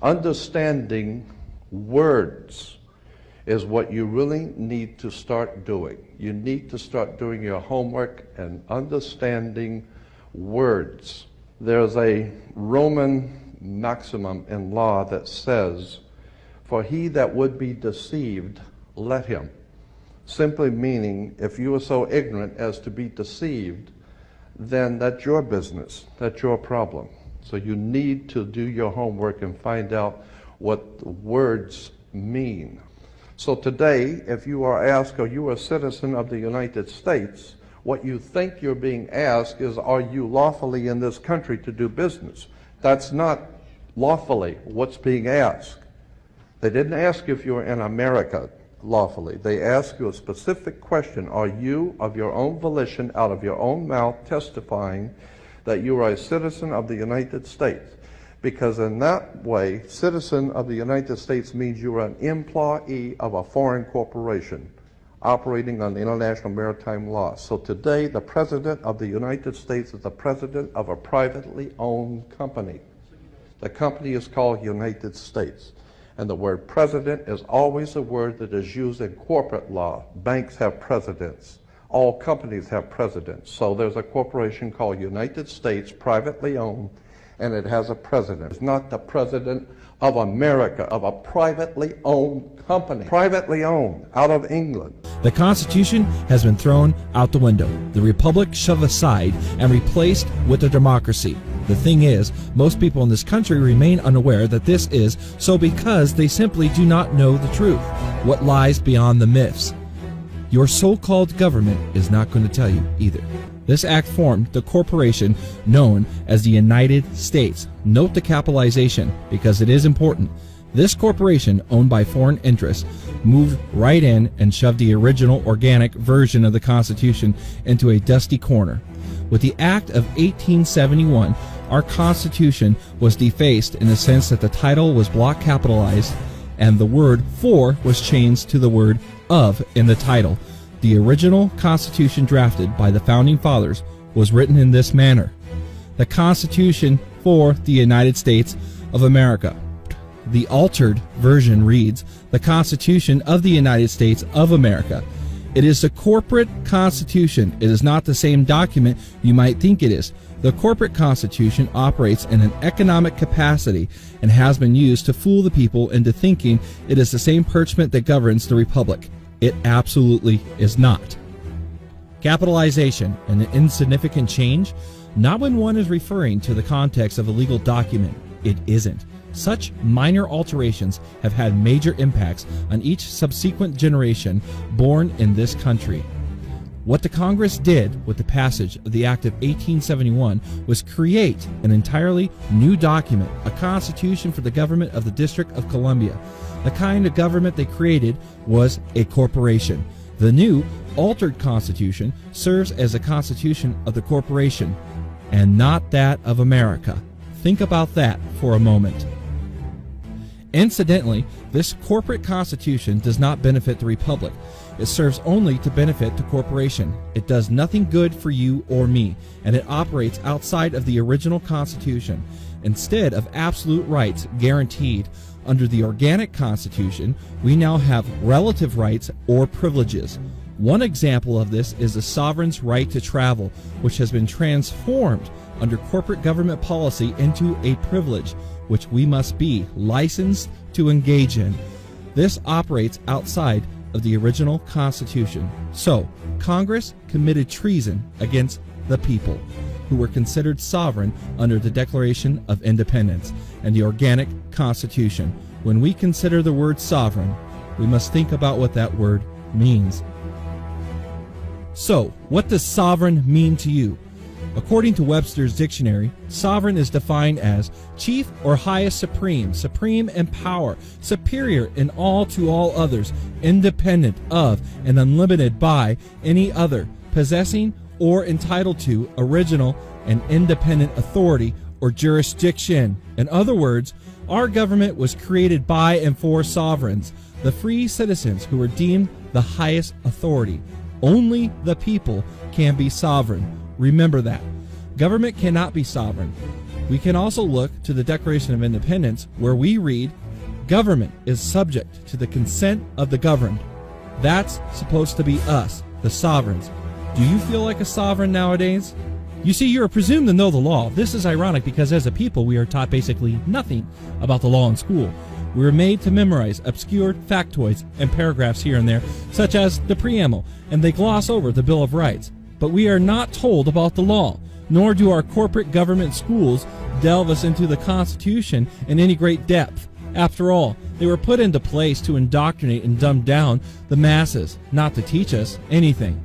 Understanding words is what you really need to start doing. You need to start doing your homework and understanding words. There's a Roman maximum in law that says, "For he that would be deceived, let him." Simply meaning, if you are so ignorant as to be deceived, then that's your business, that's your problem. So you need to do your homework and find out what the words mean. So today, if you are asked, are you a citizen of the United States, what you think you're being asked is, are you lawfully in this country to do business? That's not lawfully what's being asked. They didn't ask if you were in America lawfully. They ask you a specific question. Are you, of your own volition, out of your own mouth, testifying that you are a citizen of the United States? Because in that way, citizen of the United States means you are an employee of a foreign corporation operating on international maritime law. So today, the President of the United States is the president of a privately owned company. The company is called United States. And the word president is always a word that is used in corporate law. Banks have presidents. All companies have presidents. So there's a corporation called United States, privately owned, and it has a president. It's not the president of America, of a privately owned company. Privately owned, out of England. The Constitution has been thrown out the window, the Republic shoved aside and replaced with a democracy. The thing is, most people in this country remain unaware that this is so because they simply do not know the truth, what lies beyond the myths. Your so-called government is not going to tell you either. This act formed the corporation known as the United States. Note the capitalization because it is important. This corporation, owned by foreign interests, moved right in and shoved the original organic version of the Constitution into a dusty corner. With the Act of 1871, our Constitution was defaced in the sense that the title was block capitalized and the word "for" was changed to the word "of" in the title. The original Constitution drafted by the Founding Fathers was written in this manner: the Constitution for the United States of America. The altered version reads, the Constitution of the United States of America. It is the corporate constitution. It is not the same document you might think it is. The corporate constitution operates in an economic capacity and has been used to fool the people into thinking it is the same parchment that governs the republic. It absolutely is not. Capitalization, an insignificant change, not when one is referring to the context of a legal document. It isn't. Such minor alterations have had major impacts on each subsequent generation born in this country. What the Congress did with the passage of the Act of 1871 was create an entirely new document, a constitution for the government of the District of Columbia. The kind of government they created was a corporation. The new, altered constitution serves as a constitution of the corporation and not that of America. Think about that for a moment. Incidentally, this corporate constitution does not benefit the republic. It serves only to benefit the corporation. It does nothing good for you or me, and it operates outside of the original constitution. Instead of absolute rights guaranteed under the organic constitution, we now have relative rights or privileges. One example of this is the sovereign's right to travel, which has been transformed under corporate government policy into a privilege, which we must be licensed to engage in. This operates outside of the original Constitution. So, Congress committed treason against the people, who were considered sovereign under the Declaration of Independence and the organic Constitution. When we consider the word sovereign, we must think about what that word means. So, what does sovereign mean to you? According to Webster's dictionary, sovereign is defined as chief or highest supreme, supreme in power, superior in all to all others, independent of and unlimited by any other, possessing or entitled to original and independent authority or jurisdiction. In other words, our government was created by and for sovereigns, the free citizens who were deemed the highest authority. Only the people can be sovereign. Remember that. Government cannot be sovereign. We can also look to the Declaration of Independence, where we read, "Government is subject to the consent of the governed." That's supposed to be us, the sovereigns. Do you feel like a sovereign nowadays? You see, you are presumed to know the law. This is ironic because as a people, we are taught basically nothing about the law in school. We are made to memorize obscure factoids and paragraphs here and there, such as the preamble, and they gloss over the Bill of Rights. But we are not told about the law, nor do our corporate government schools delve us into the Constitution in any great depth. After all, they were put into place to indoctrinate and dumb down the masses, not to teach us anything.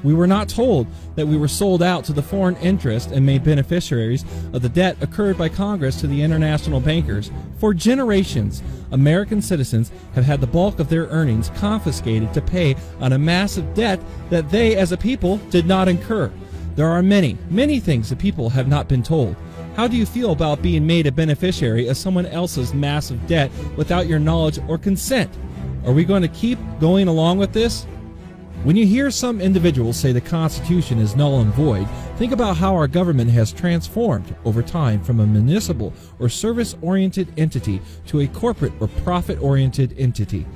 We were not told that we were sold out to the foreign interest and made beneficiaries of the debt occurred by Congress to the international bankers. For generations, American citizens have had the bulk of their earnings confiscated to pay on a massive debt that they as a people did not incur. There are many, many things that people have not been told. How do you feel about being made a beneficiary of someone else's massive debt without your knowledge or consent? Are we going to keep going along with this? When you hear some individuals say the Constitution is null and void, think about how our government has transformed over time from a municipal or service-oriented entity to a corporate or profit-oriented entity.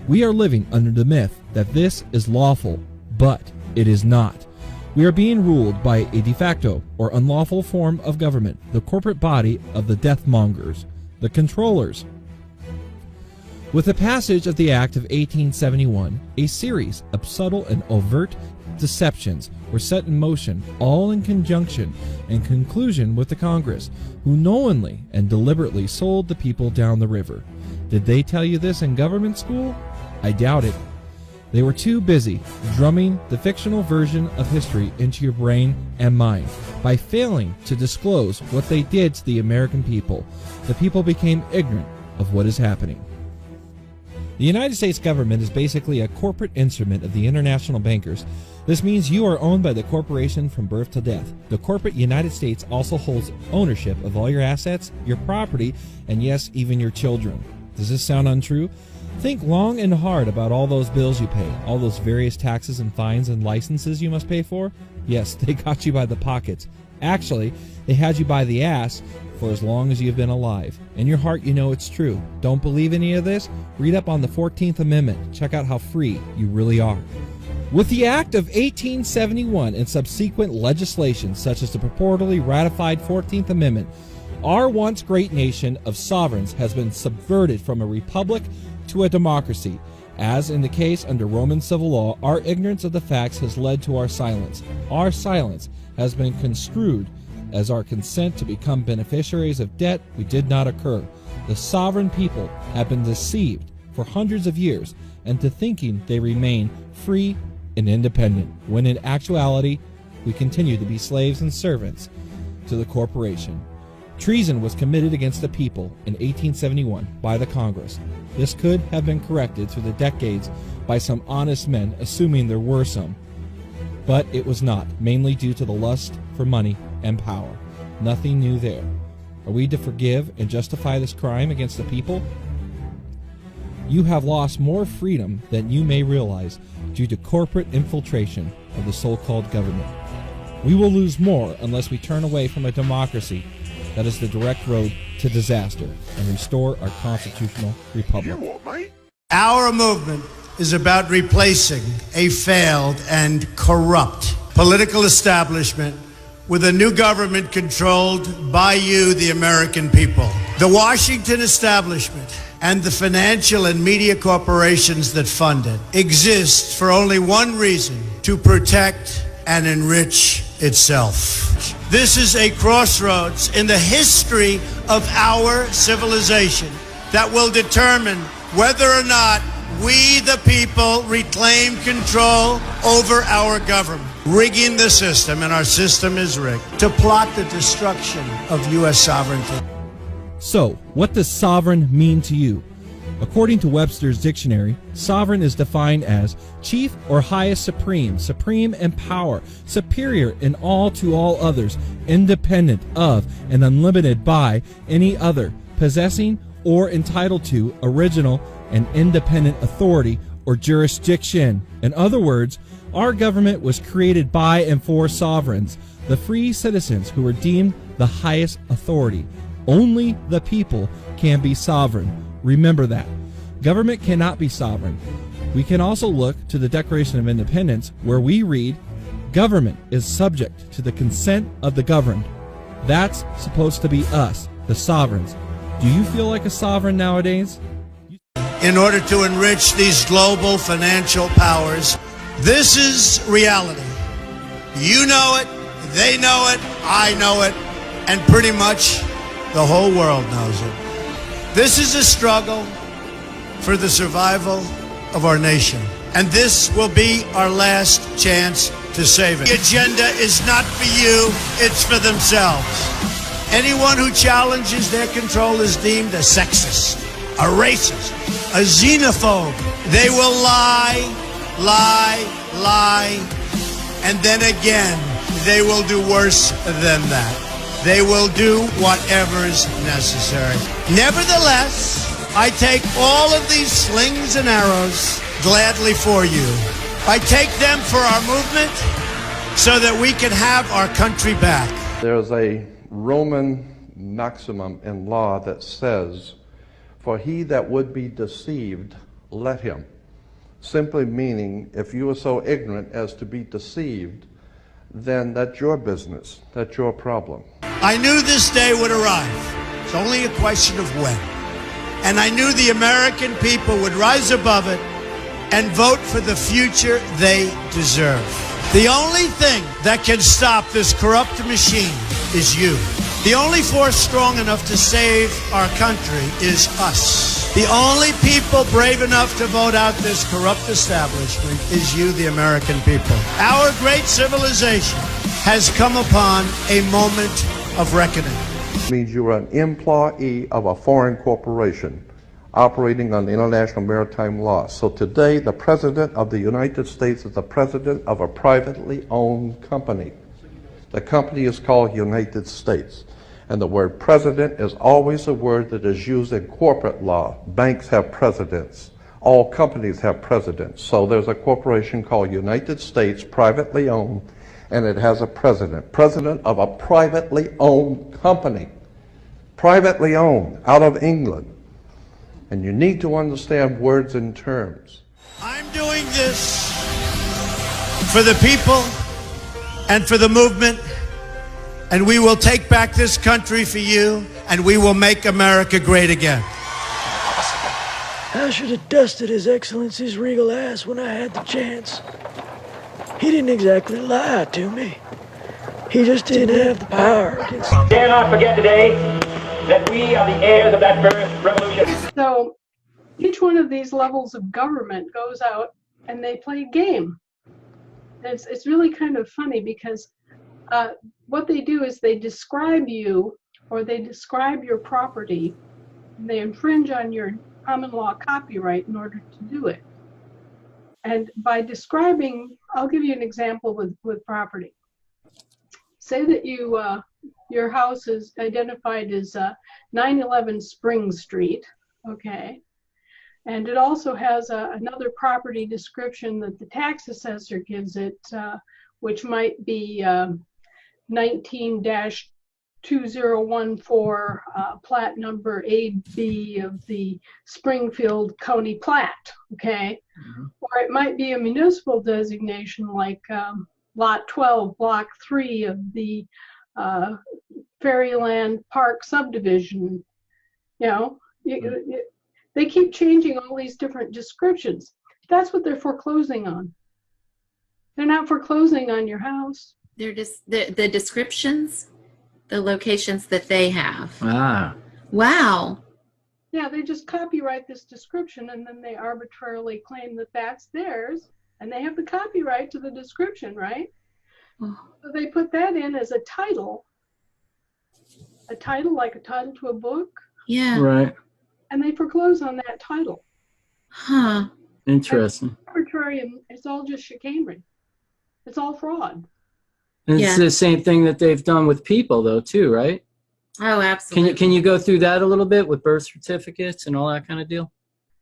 We are living under the myth that this is lawful, but it is not. We are being ruled by a de facto or unlawful form of government, the corporate body of the deathmongers, the controllers. With the passage of the Act of 1871, a series of subtle and overt deceptions were set in motion, all in conjunction and conclusion with the Congress, who knowingly and deliberately sold the people down the river. Did they tell you this in government school? I doubt it. They were too busy drumming the fictional version of history into your brain and mind. By failing to disclose what they did to the American people, the people became ignorant of what is happening. The United States government is basically a corporate instrument of the international bankers. This means you are owned by the corporation from birth to death. The corporate United States also holds ownership of all your assets, your property, and yes, even your children. Does this sound untrue? Think long and hard about all those bills you pay, all those various taxes and fines and licenses you must pay for. Yes, they got you by the pockets. Actually, they had you by the ass for as long as you've been alive. In your heart, you know it's true. Don't believe any of this? Read up on the 14th Amendment. Check out how free you really are. With the Act of 1871 and subsequent legislation, such as the purportedly ratified 14th Amendment, our once great nation of sovereigns has been subverted from a republic to a democracy. As in the case under Roman civil law, our ignorance of the facts has led to our silence. Our silence has been construed as our consent to become beneficiaries of debt we did not occur. The sovereign people have been deceived for hundreds of years into thinking they remain free and independent, when in actuality we continue to be slaves and servants to the corporation. Treason was committed against the people in 1871 by the Congress. This could have been corrected through the decades by some honest men, assuming there were some. But it was not, mainly due to the lust for money and power. Nothing new there. Are we to forgive and justify this crime against the people? You have lost more freedom than you may realize due to corporate infiltration of the so-called government. We will lose more unless we turn away from a democracy that is the direct road to disaster and restore our constitutional republic. Our movement is about replacing a failed and corrupt political establishment with a new government controlled by you, the American people. The Washington establishment and the financial and media corporations that fund it exist for only one reason: to protect and enrich itself. This is a crossroads in the history of our civilization that will determine whether or not we, the people, reclaim control over our government. Rigging the system, and our system is rigged, to plot the destruction of U.S. sovereignty. So, what does sovereign mean to you? According to Webster's dictionary, sovereign is defined as chief or highest supreme, supreme in power, superior in all to all others, independent of and unlimited by any other, possessing or entitled to original and independent authority or jurisdiction. In other words, our government was created by and for sovereigns, the free citizens who were deemed the highest authority. Only the people can be sovereign. Remember that. Government cannot be sovereign. We can also look to the Declaration of Independence, where we read, "Government is subject to the consent of the governed." That's supposed to be us, the sovereigns. Do you feel like a sovereign nowadays? In order to enrich these global financial powers, this is reality. You know it, they know it, I know it, and pretty much the whole world knows it. This is a struggle for the survival of our nation. And this will be our last chance to save it. The agenda is not for you, it's for themselves. Anyone who challenges their control is deemed a sexist, a racist, a xenophobe. They will lie, and then again, they will do worse than that. They will do whatever's necessary. Nevertheless, I take all of these slings and arrows gladly for you. I take them for our movement so that we can have our country back. There's a Roman maximum in law that says, "For he that would be deceived, let him." Simply meaning, if you are so ignorant as to be deceived, then that's your business, that's your problem. I knew this day would arrive. It's only a question of when. And I knew the American people would rise above it and vote for the future they deserve. The only thing that can stop this corrupt machine is you. The only force strong enough to save our country is us. The only people brave enough to vote out this corrupt establishment is you, the American people. Our great civilization has come upon a moment of reckoning. It means you are an employee of a foreign corporation operating on international maritime law. So today, the President of the United States is the president of a privately owned company. The company is called United States. And the word president is always a word that is used in corporate law. Banks have presidents. All companies have presidents. So there's a corporation called United States, privately owned, and it has a president of a privately owned company. Privately owned, out of England. And you need to understand words and terms. I'm doing this for the people and for the movement, and we will take back this country for you, and we will make America great again. I should have dusted His Excellency's regal ass when I had the chance. He didn't exactly lie to me. He just didn't have the power. Dare not forget today that we are the heirs of that first revolution. So each one of these levels of government goes out and they play a game. It's really kind of funny because what they do is they describe you, or they describe your property, and they infringe on your common law copyright in order to do it. And by describing, I'll give you an example with property. Say that your house is identified as 911 Spring Street, okay? And it also has another property description that the tax assessor gives it, which might be 19-2014, plat number AB of the Springfield County Plat, okay? Mm-hmm. Or it might be a municipal designation like Lot 12, Block 3 of the Fairyland Park subdivision. You know, they keep changing all these different descriptions. That's what they're foreclosing on. They're not foreclosing on your house. They're just the descriptions, the locations that they have. Ah. Wow. Yeah, they just copyright this description and then they arbitrarily claim that that's theirs, and they have the copyright to the description, right? Oh. So they put that in as a title like a title to a book. Yeah. Right. And they foreclose on that title. Huh. Interesting. It's arbitrary, and it's all just chicanery. It's all fraud. And it's the same thing that they've done with people, though, too, right? Oh, absolutely. Can you go through that a little bit with birth certificates and all that kind of deal?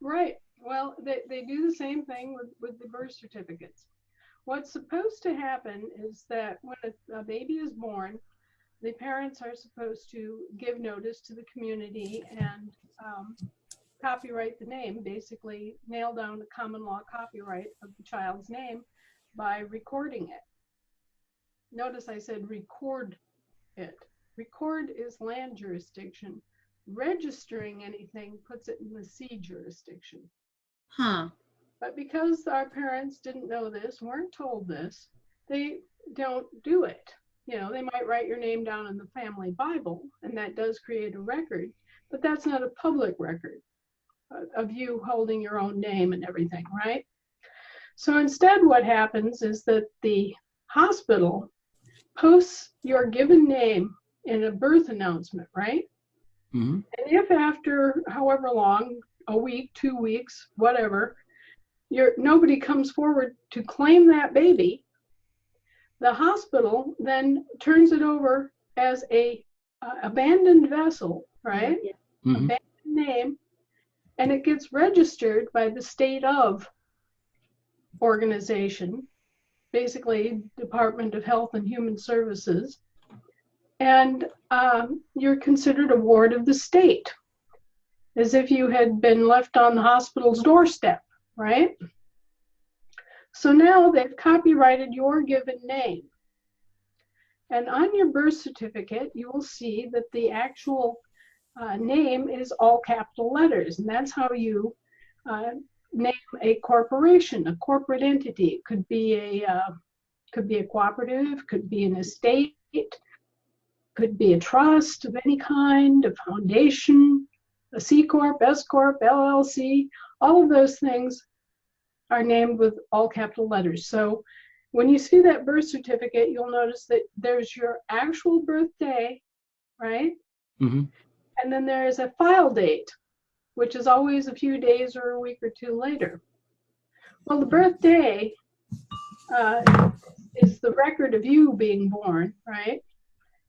Right. Well, they do the same thing with the birth certificates. What's supposed to happen is that when a baby is born, the parents are supposed to give notice to the community and copyright the name, basically nail down the common law copyright of the child's name by recording it. Notice I said record it. Record is land jurisdiction. Registering anything puts it in the sea jurisdiction. Huh. But because our parents didn't know this, weren't told this, they don't do it. You know, they might write your name down in the family Bible, and that does create a record, but that's not a public record of you holding your own name and everything, right? So instead what happens is that the hospital posts your given name in a birth announcement, right? Mm-hmm. And if after however long, a week, 2 weeks, whatever, nobody comes forward to claim that baby, the hospital then turns it over as a abandoned vessel, right? Mm-hmm. Abandoned name, and it gets registered by the state of organization, basically Department of Health and Human Services, and you're considered a ward of the state, as if you had been left on the hospital's doorstep, right? So now they've copyrighted your given name. And on your birth certificate, you will see that the actual name is all capital letters, and that's how you name a corporation, a corporate entity. It could be a cooperative, could be an estate, could be a trust of any kind, a foundation, a C Corp, S Corp, LLC. All of those things are named with all capital letters. So when you see that birth certificate, you'll notice that there's your actual birthday, right? Mm-hmm. And then there is a file date, which is always a few days or a week or two later. Well, the birthday is the record of you being born, right?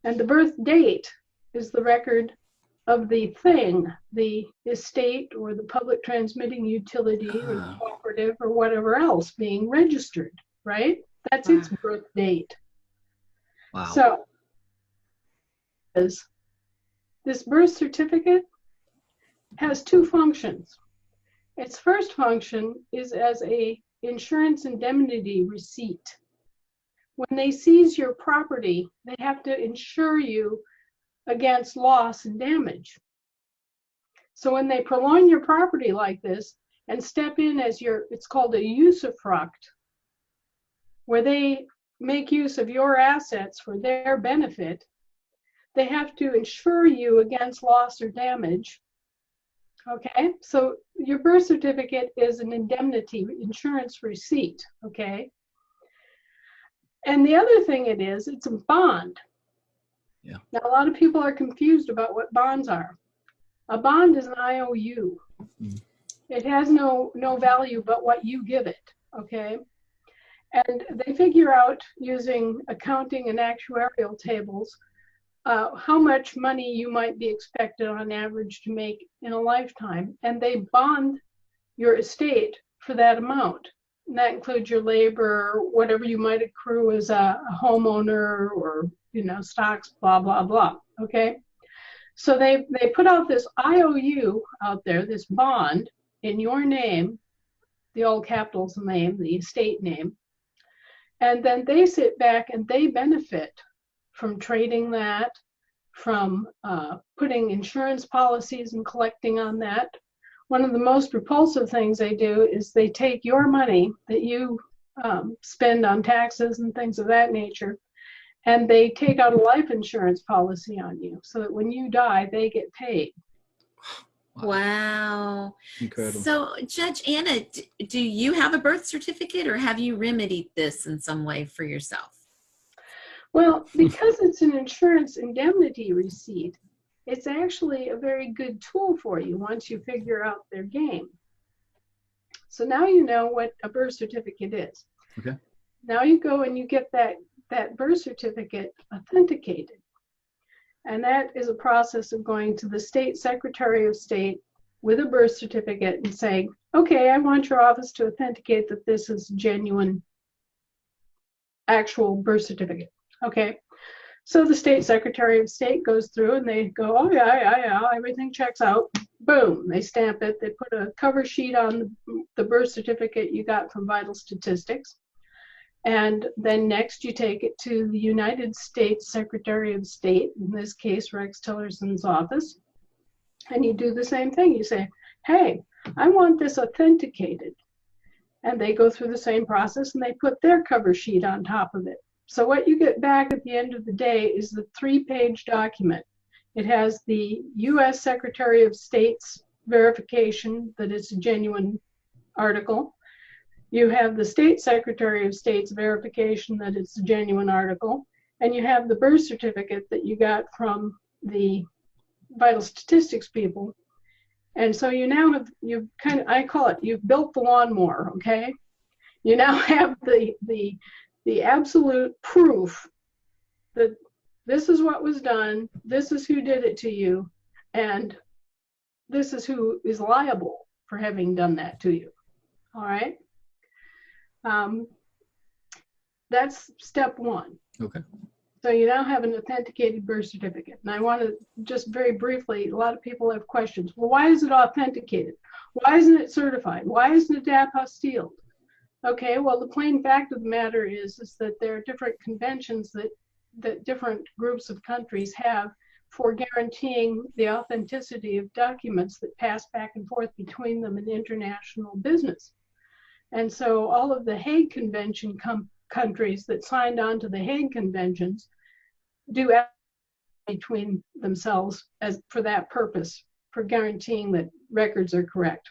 And the birth date is the record of the thing, the estate or the public transmitting utility or the cooperative or whatever else being registered, right? That's its birth date. Wow. So this birth certificate has two functions. Its first function is as a insurance indemnity receipt. When they seize your property, they have to insure you against loss and damage. So when they prolong your property like this and step in as it's called a usufruct, where they make use of your assets for their benefit, they have to insure you against loss or damage. Okay, so your birth certificate is an indemnity insurance receipt, okay? And the other thing it's a bond. Yeah. Now, a lot of people are confused about what bonds are. A bond is an IOU. Mm. It has no value but what you give it, okay? And they figure out using accounting and actuarial tables how much money you might be expected on average to make in a lifetime. And they bond your estate for that amount. And that includes your labor, whatever you might accrue as a homeowner or, stocks, blah, blah, blah, okay? So they put out this IOU out there, this bond in your name, the all capitals name, the estate name, and then they sit back and they benefit from trading that, from putting insurance policies and collecting on that. One of the most repulsive things they do is they take your money that you spend on taxes and things of that nature, and they take out a life insurance policy on you so that when you die, they get paid. Wow. Incredible. So, Judge Anna, do you have a birth certificate, or have you remedied this in some way for yourself? Well, because it's an insurance indemnity receipt, it's actually a very good tool for you once you figure out their game. So now you know what a birth certificate is. Okay. Now you go and you get that birth certificate authenticated. And that is a process of going to the state secretary of state with a birth certificate and saying, okay, I want your office to authenticate that this is genuine, actual birth certificate. Okay. So the state secretary of state goes through and they go, oh yeah, everything checks out. Boom, they stamp it. They put a cover sheet on the birth certificate you got from Vital Statistics. And then next you take it to the United States Secretary of State, in this case, Rex Tillerson's office. And you do the same thing. You say, hey, I want this authenticated. And they go through the same process and they put their cover sheet on top of it. So what you get back at the end of the day is the 3-page document. It has the U.S. Secretary of State's verification that it's a genuine article. You have the State Secretary of State's verification that it's a genuine article. And you have the birth certificate that you got from the Vital Statistics people. And so you now have, I call it, you've built the lawnmower, okay? You now have the absolute proof that this is what was done, this is who did it to you, and this is who is liable for having done that to you. All right? That's step one. Okay. So you now have an authenticated birth certificate. And I want to just very briefly, a lot of people have questions. Well, why is it authenticated? Why isn't it certified? Why isn't it apostilled? Okay, well, the plain fact of the matter is that there are different conventions that different groups of countries have for guaranteeing the authenticity of documents that pass back and forth between them in international business. And so all of the Hague Convention countries that signed on to the Hague Conventions do between themselves as for that purpose, for guaranteeing that records are correct.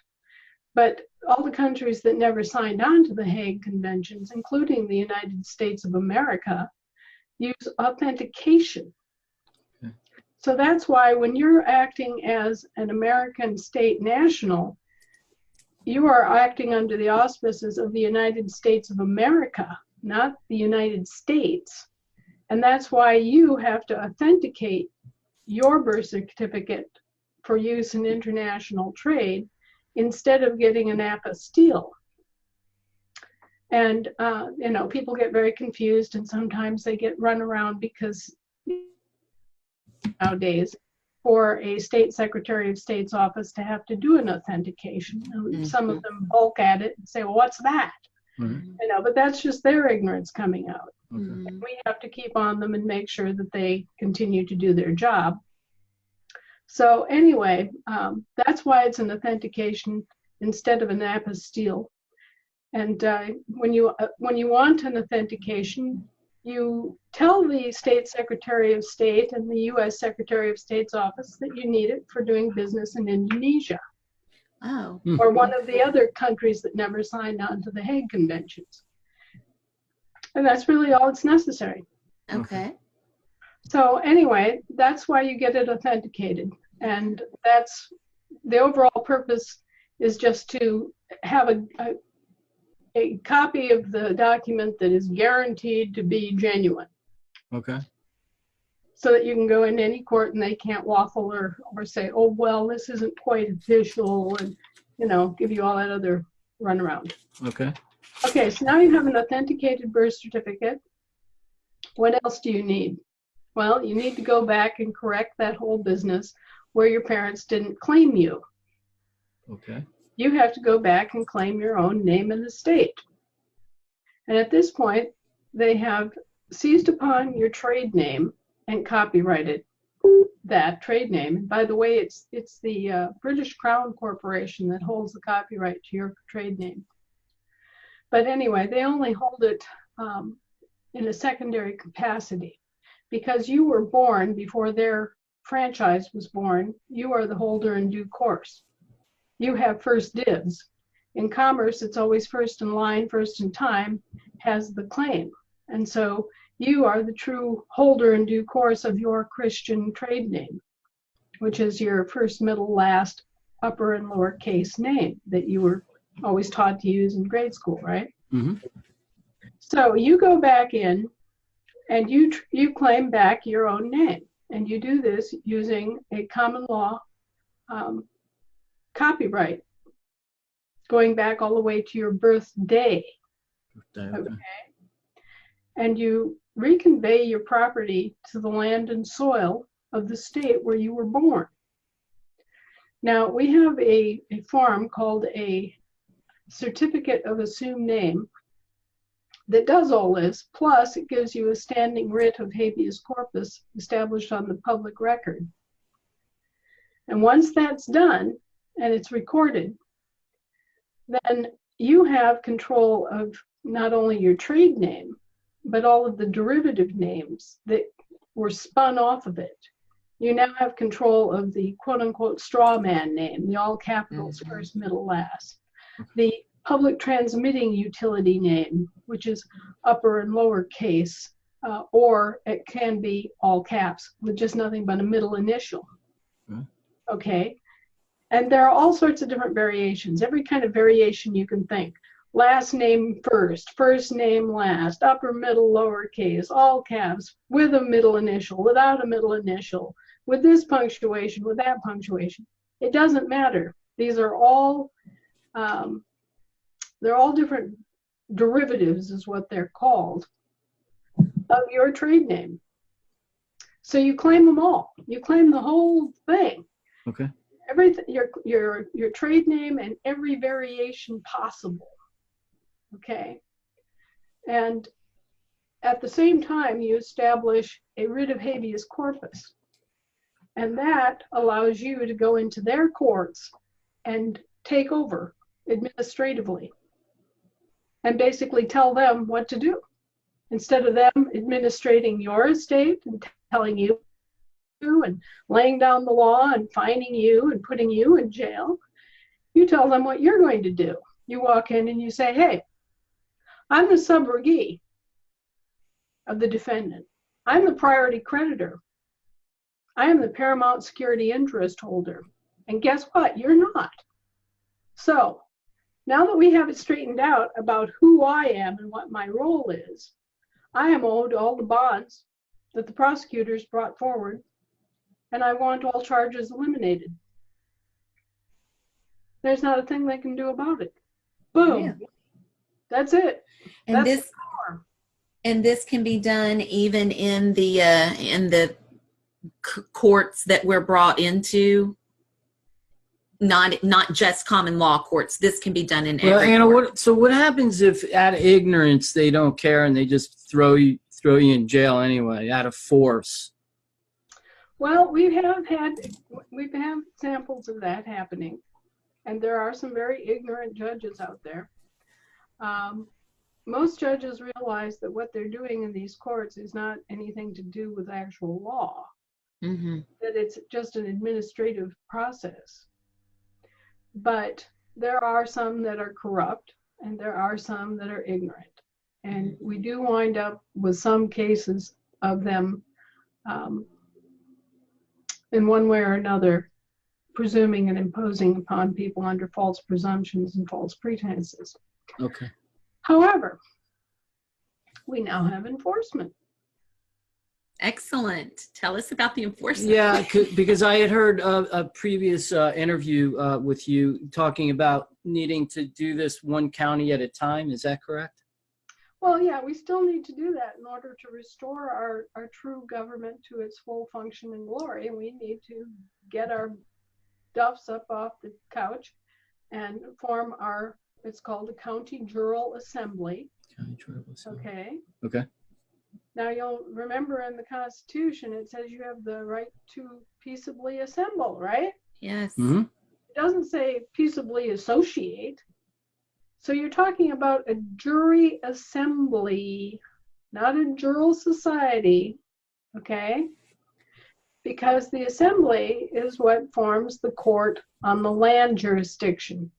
But all the countries that never signed on to the Hague Conventions, including the United States of America, use authentication. Okay. So that's why when you're acting as an American state national, you are acting under the auspices of the United States of America, not the United States. And that's why you have to authenticate your birth certificate for use in international trade instead of getting an apostille. And, people get very confused and sometimes they get run around because nowadays for a state secretary of state's office to have to do an authentication. Mm-hmm. Some of them bulk at it and say, well, what's that? Mm-hmm. But that's just their ignorance coming out. Mm-hmm. And we have to keep on them and make sure that they continue to do their job. So anyway, that's why it's an authentication instead of an apostille. And when you want an authentication, you tell the state secretary of state and the U.S. Secretary of State's office that you need it for doing business in Indonesia. Oh. Or one of the other countries that never signed on to the Hague Conventions. And that's really all that's necessary. Okay. So anyway, that's why you get it authenticated. And that's the overall purpose is just to have a copy of the document that is guaranteed to be genuine. Okay. So that you can go into any court and they can't waffle or say, oh, well, this isn't quite official and, give you all that other runaround. Okay. Okay, so now you have an authenticated birth certificate. What else do you need? Well, you need to go back and correct that whole business where your parents didn't claim you. Okay. You have to go back and claim your own name in the state. And at this point, they have seized upon your trade name and copyrighted that trade name. And by the way, it's the British Crown Corporation that holds the copyright to your trade name. But anyway, they only hold it in a secondary capacity. Because you were born before their franchise was born, you are the holder in due course. You have first dibs. In commerce, it's always first in line, first in time, has the claim. And so you are the true holder in due course of your Christian trade name, which is your first, middle, last, upper and lower case name that you were always taught to use in grade school, right? Mm-hmm. So you go back in and you claim back your own name. And you do this using a common law copyright, going back all the way to your birthday. Okay. And you reconvey your property to the land and soil of the state where you were born. Now, we have a form called a certificate of assumed name that does all this, plus it gives you a standing writ of habeas corpus established on the public record. And once that's done and it's recorded, then you have control of not only your trade name, but all of the derivative names that were spun off of it. You now have control of the quote-unquote straw man name, the all capitals, first, middle, last. The public transmitting utility name, which is upper and lower case, or it can be all caps with just nothing but a middle initial. Okay? And there are all sorts of different variations, every kind of variation you can think. Last name first, first name last, upper, middle, lower case, all caps, with a middle initial, without a middle initial, with this punctuation, with that punctuation. It doesn't matter. These are all, they're all different derivatives is what they're called of your trade name. So you claim them all. You claim the whole thing. Okay. Everything, your trade name and every variation possible. Okay. And at the same time, you establish a writ of habeas corpus. And that allows you to go into their courts and take over administratively and basically tell them what to do. Instead of them administrating your estate and telling you and laying down the law and fining you and putting you in jail, you tell them what you're going to do. You walk in and you say, hey, I'm the subrogee of the defendant. I'm the priority creditor. I am the paramount security interest holder. And guess what? You're not. So now that we have it straightened out about who I am and what my role is, I am owed all the bonds that the prosecutors brought forward, and I want all charges eliminated. There's not a thing they can do about it. Boom. Yeah. That's it. And That's this the power. and this can be done even in the courts that we're brought into, not just common law courts. This can be done in Well, every Anna, court. what happens if out of ignorance they don't care and they just throw you in jail anyway out of force? Well, we've had examples of that happening, and there are some very ignorant judges out there. Most judges realize that what they're doing in these courts is not anything to do with actual law, that it's just an administrative process. But there are some that are corrupt, and there are some that are ignorant. And we do wind up with some cases of them in one way or another presuming and imposing upon people under false presumptions and false pretenses. Okay. However, we now have enforcement. Excellent. Tell us about the enforcement. Yeah, because I had heard a previous interview with you talking about needing to do this one county at a time. Is that correct? Well, yeah, we still need to do that in order to restore our true government to its full function and glory. And we need to get our duffs up off the couch and form it's called the County Jural Assembly. County Jural Assembly. Okay. Okay. Now you'll remember in the Constitution, it says you have the right to peaceably assemble, right? Yes. Mm-hmm. It doesn't say peaceably associate. So you're talking about a jury assembly, not a jural society, okay? Because the assembly is what forms the court on the land jurisdiction.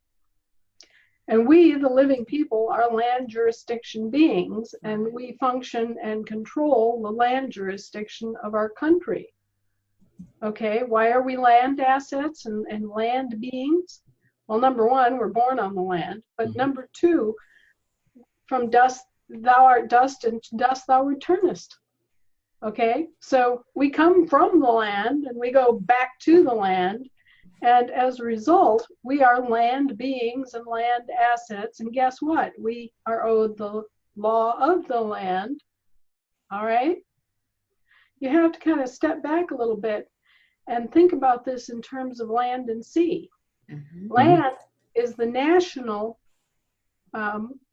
And we, the living people, are land jurisdiction beings, and we function and control the land jurisdiction of our country. Okay, why are we land assets and land beings? Well, number one, we're born on the land. But number two, from dust thou art dust, and to dust thou returnest. Okay, so we come from the land and we go back to the land. And as a result, we are land beings and land assets. And guess what? We are owed the law of the land all right? You have to kind of step back a little bit and think about this in terms of land and sea. Land is the national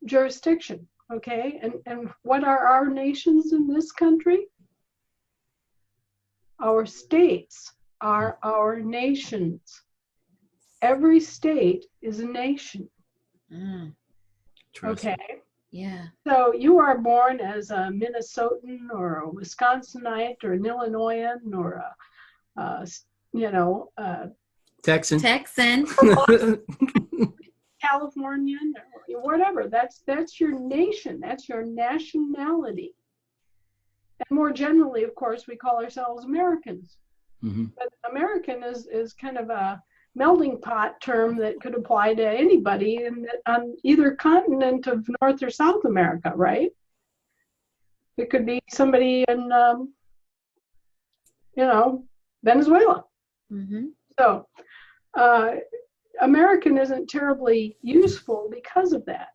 jurisdiction, okay? And what are our nations in this country? Our states are our nations. Every state is a nation. Okay? Yeah. So you are born as a Minnesotan or a Wisconsinite or an Illinoisan or a Texan. Californian or whatever. That's your nation. That's your nationality. And more generally, of course, we call ourselves Americans. But American is kind of a melding pot term that could apply to anybody on either continent of North or South America, right? It could be somebody in, Venezuela. So American isn't terribly useful because of that.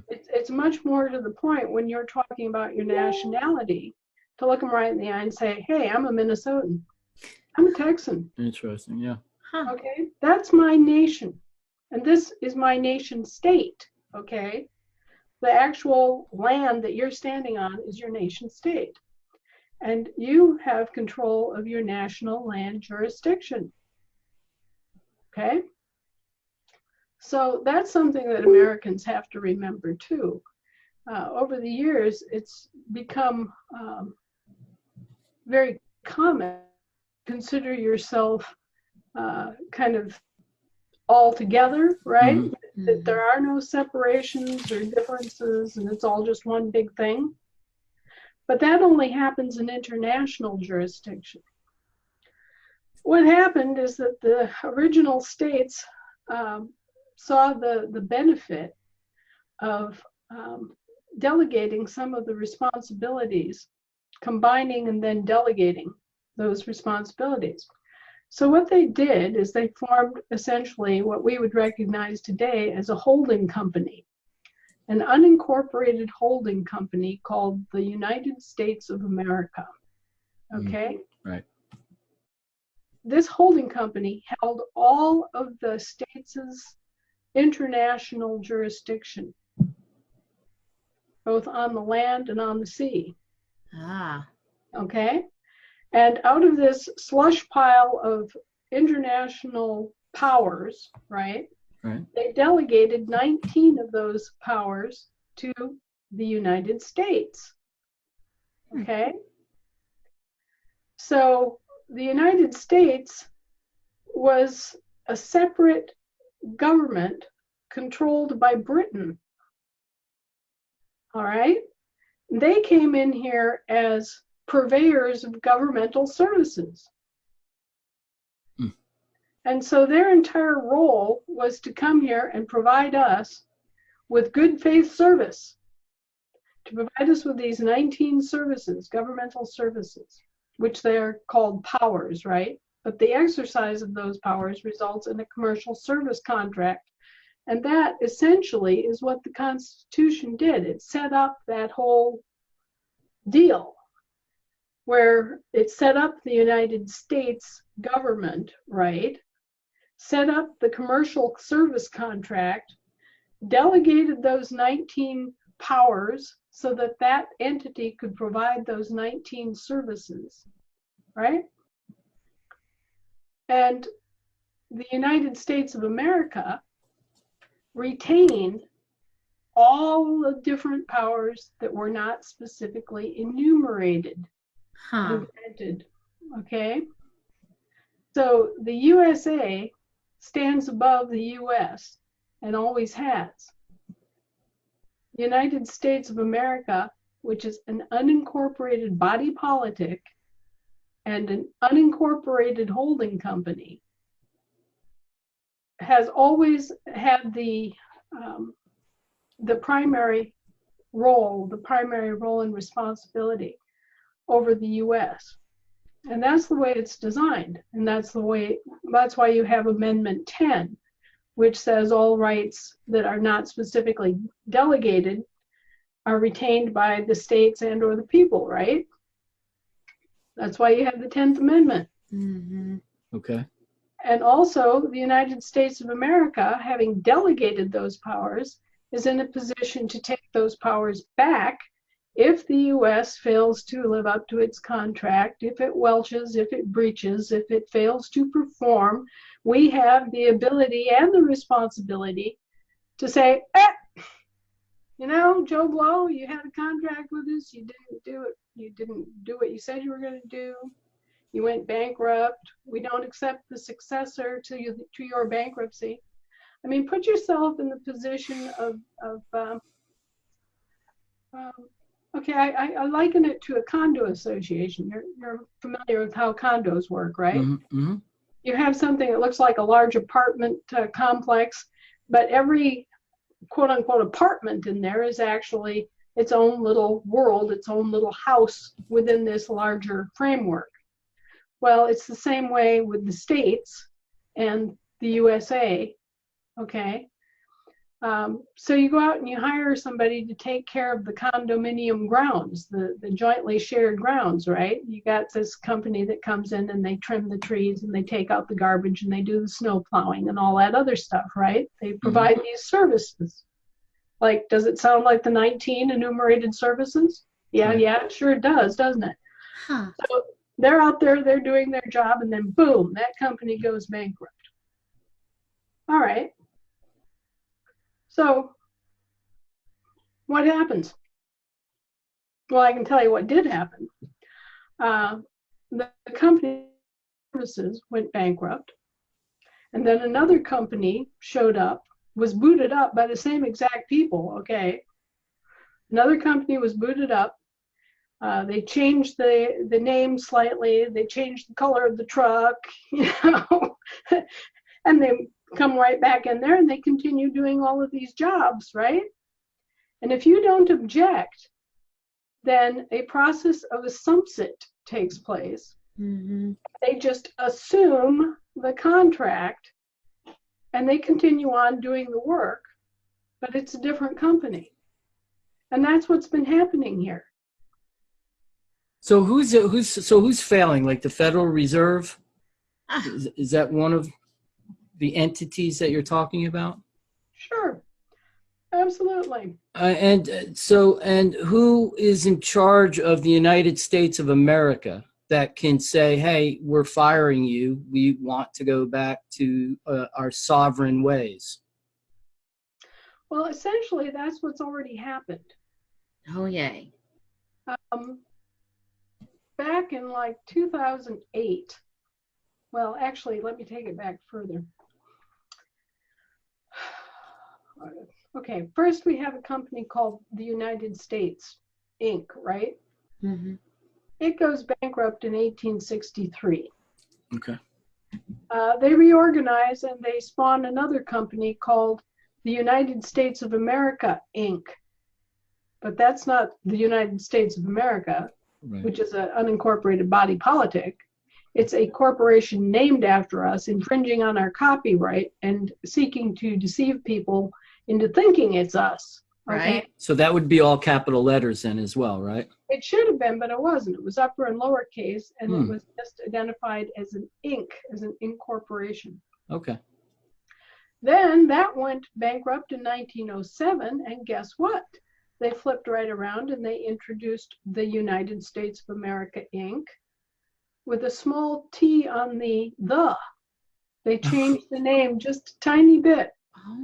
It's much more to the point when you're talking about your nationality to look them right in the eye and say, hey, I'm a Minnesotan. I'm a Texan. Interesting, yeah. Okay, that's my nation. And this is my nation state, okay? The actual land that you're standing on is your nation state. And you have control of your national land jurisdiction, okay? So that's something that Americans have to remember too. Over the years, it's become very common. Consider yourself kind of all together, right? That there are no separations or differences and it's all just one big thing. But that only happens in international jurisdiction. What happened is that the original states saw the benefit of delegating some of the responsibilities, combining and then delegating those responsibilities. So what they did is they formed essentially what we would recognize today as a holding company, an unincorporated holding company called the United States of America, okay? Right. This holding company held all of the states' international jurisdiction, both on the land and on the sea. Okay? And out of this slush pile of international powers, right? They delegated 19 of those powers to the United States. Okay? So the United States was a separate government controlled by Britain. All right? They came in here as purveyors of governmental services. And so their entire role was to come here and provide us with good faith service, to provide us with these 19 services, governmental services, which they are called powers, right? But the exercise of those powers results in a commercial service contract. And that essentially is what the Constitution did. It set up that whole deal where it set up the United States government, right? Set up the commercial service contract, delegated those 19 powers so that that entity could provide those 19 services, right? And the United States of America retained all the different powers that were not specifically enumerated and granted, okay? So the USA stands above the US and always has. The United States of America, which is an unincorporated body politic and an unincorporated holding company, has always had the primary role and responsibility over the US. And that's the way it's designed. And that's why you have Amendment 10, which says all rights that are not specifically delegated are retained by the states and or the people, right? That's why you have the 10th Amendment. Mm-hmm. Okay. And also, the United States of America, having delegated those powers, is in a position to take those powers back if the U.S. fails to live up to its contract, if it welches, if it breaches, if it fails to perform. We have the ability and the responsibility to say, you know, Joe Blow, you had a contract with us, you didn't do it, you didn't do what you said you were going to do. You went bankrupt. We don't accept the successor to your bankruptcy. I mean, put yourself in the position of okay, I liken it to a condo association. You're familiar with how condos work, right? Mm-hmm. You have something that looks like a large apartment complex, but every quote unquote apartment in there is actually its own little world, its own little house within this larger framework. Well, it's the same way with the states and the USA, okay? So you go out and you hire somebody to take care of the condominium grounds, the jointly shared grounds, right? You got this company that comes in and they trim the trees and they take out the garbage and they do the snow plowing and all that other stuff, right? They provide these services. Like, does it sound like the 19 enumerated services? Yeah, yeah, sure it does, doesn't it? Huh. So they're out there, they're doing their job, and then boom, that company goes bankrupt. All right. So what happens? Well, I can tell you what did happen. The company services went bankrupt, and then another company showed up, was booted up by the same exact people, okay? Another company was booted up. They changed the name slightly. They changed the color of the truck, you know, and they come right back in there and they continue doing all of these jobs, right? And if you don't object, then a process of assumpsit takes place. Mm-hmm. They just assume the contract and they continue on doing the work, but it's a different company. And that's what's been happening here. So who's failing? Like the Federal Reserve? Is that one of the entities that you're talking about? Sure, absolutely. And who is in charge of the United States of America that can say, hey, we're firing you. We want to go back to our sovereign ways? Well, essentially, that's what's already happened. Oh, yay. Back in like 2008, well, actually, let me take it back further. Okay, first we have a company called the United States, Inc., right? Mm-hmm. It goes bankrupt in 1863. Okay. They reorganize and they spawn another company called the United States of America, Inc. But that's not the United States of America, Right. which is an unincorporated body politic. It's a corporation named after us, infringing on our copyright and seeking to deceive people into thinking it's us. Okay? Right. So that would be all capital letters then as well, right? It should have been, but it wasn't. It was upper and lowercase, and it was just identified as an Inc., as an incorporation. Okay. Then that went bankrupt in 1907, and guess what? They flipped right around and they introduced the United States of America, Inc., with a small t on the. They changed the name just a tiny bit.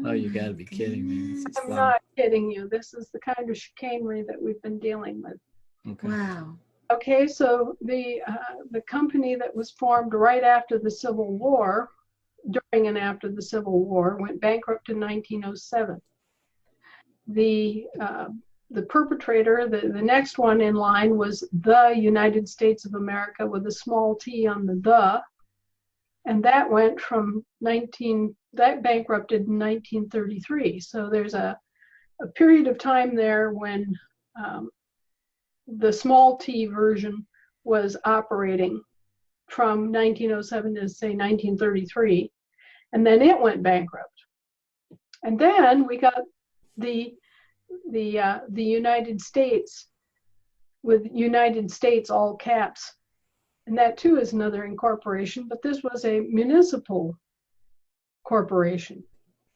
Oh, you got to be kidding me. This is I'm fun. not kidding you. This is the kind of chicanery that we've been dealing with. Okay. Wow. Okay, so the company that was formed right after the Civil War, during and after the Civil War, went bankrupt in 1907. The perpetrator, the next one in line, was the United States of America with a small t on the, and that went from that bankrupted in 1933. So there's a period of time there when the small t version was operating from 1907 to say 1933, and then it went bankrupt. And then we got the the United States with United States all caps. And that too is another incorporation, but this was a municipal corporation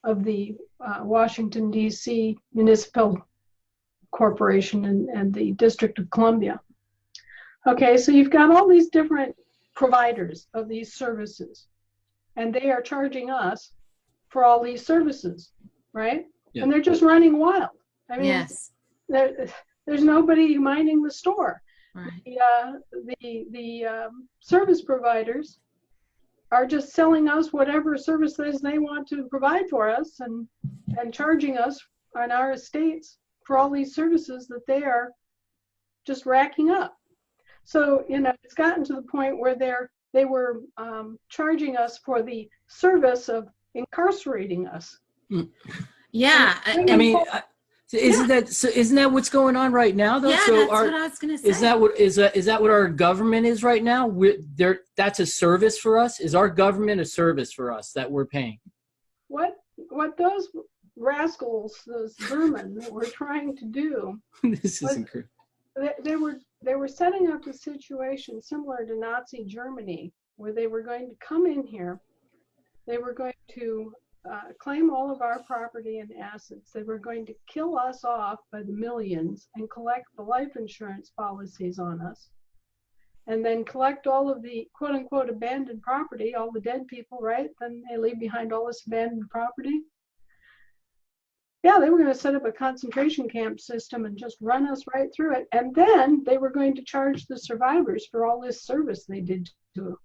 of the Washington, D.C. Municipal Corporation and the District of Columbia. Okay, so you've got all these different providers of these services, and they are charging us for all these services, right? Yeah. And they're just running wild. I mean, Yes. there's nobody minding the store. Right. The service providers are just selling us whatever services they want to provide for us and charging us on our estates for all these services that they are just racking up. So, it's gotten to the point where they were charging us for the service of incarcerating us. Yeah. I mean, isn't that what's going on right now, though? Yeah, So that's what I was going to say. is that what our government is right now? That's a service for us. Is our government a service for us that we're paying? What those rascals, those vermin, were trying to do? This is incredible. They were setting up a situation similar to Nazi Germany, where they were going to come in here. They were going to claim all of our property and assets. They were going to kill us off by the millions and collect the life insurance policies on us, and then collect all of the quote unquote abandoned property, all the dead people, right? Then they leave behind all this abandoned property. Yeah, they were going to set up a concentration camp system and just run us right through it. And then they were going to charge the survivors for all this service they did to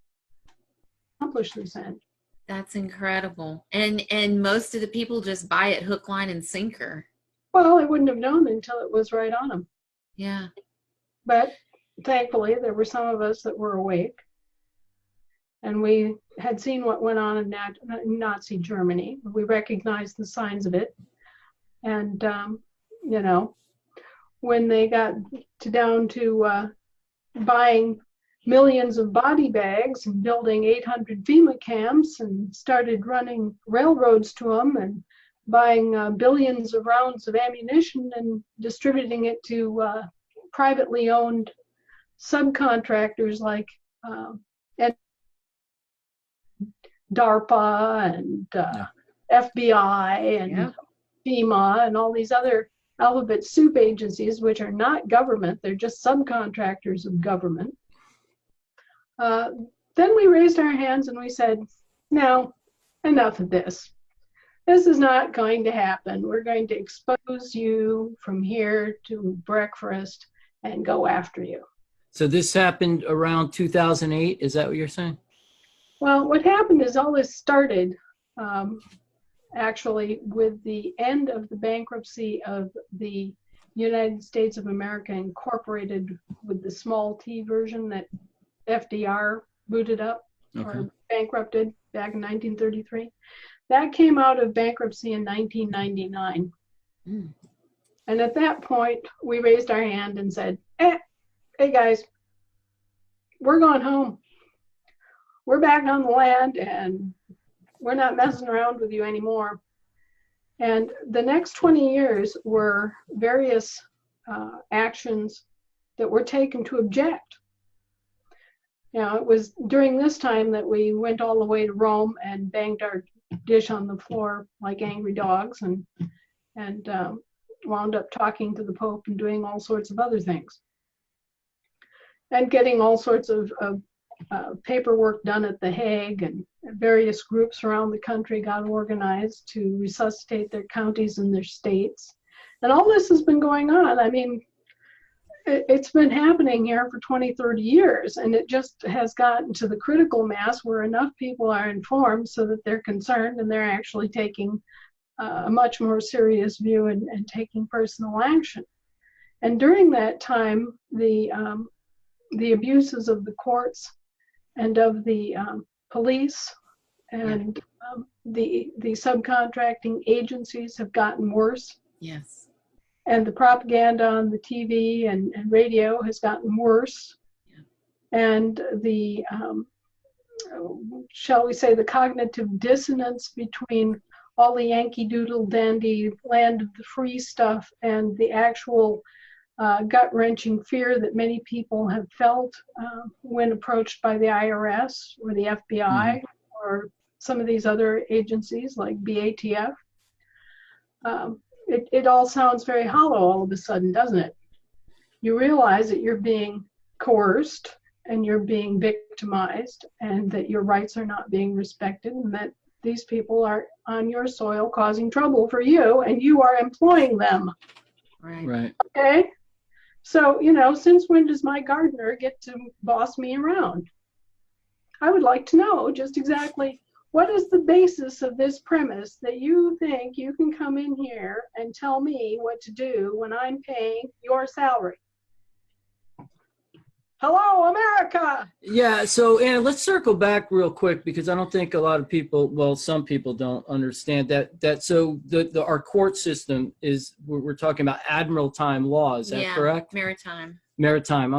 accomplish this end. That's incredible. And most of the people just buy it hook, line, and sinker. Well, I wouldn't have known until it was right on them. Yeah. But thankfully, there were some of us that were awake. And we had seen what went on in Nazi Germany. We recognized the signs of it. And, when they got down to buying millions of body bags and building 800 FEMA camps and started running railroads to them and buying billions of rounds of ammunition and distributing it to privately owned subcontractors like DARPA and FBI and FEMA and all these other alphabet soup agencies, which are not government, they're just subcontractors of government. Then we raised our hands and we said, no, enough of this. This is not going to happen. We're going to expose you from here to breakfast and go after you. So this happened around 2008. Is that what you're saying? Well, what happened is all this started actually with the end of the bankruptcy of the United States of America Incorporated, with the small t version that FDR booted up or bankrupted back in 1933. That came out of bankruptcy in 1999. And at that point, we raised our hand and said, hey guys, we're going home. We're back on the land and we're not messing around with you anymore. And the next 20 years were various actions that were taken to object. Now, it was during this time that we went all the way to Rome and banged our dish on the floor like angry dogs and wound up talking to the Pope and doing all sorts of other things. And getting all sorts of paperwork done at The Hague, and various groups around the country got organized to resuscitate their counties and their states. And all this has been going on. I mean, it's been happening here for 20, 30 years, and it just has gotten to the critical mass where enough people are informed so that they're concerned and they're actually taking a much more serious view and taking personal action. And during that time, the abuses of the courts and of the police and the subcontracting agencies have gotten worse. Yes. And the propaganda on the TV and radio has gotten worse. Yeah. And the, shall we say, the cognitive dissonance between all the Yankee Doodle Dandy land of the free stuff and the actual gut-wrenching fear that many people have felt when approached by the IRS or the FBI or some of these other agencies like BATF. It all sounds very hollow all of a sudden, doesn't it? You realize that you're being coerced and you're being victimized and that your rights are not being respected and that these people are on your soil causing trouble for you and you are employing them. Right. Okay? So, since when does my gardener get to boss me around? I would like to know just exactly what is the basis of this premise that you think you can come in here and tell me what to do when I'm paying your salary? Hello, America! Yeah, so Anna, let's circle back real quick because I don't think a lot of people, well, some people don't understand that so our court system is, we're talking about admiraltine law, is that correct? Maritime. Maritime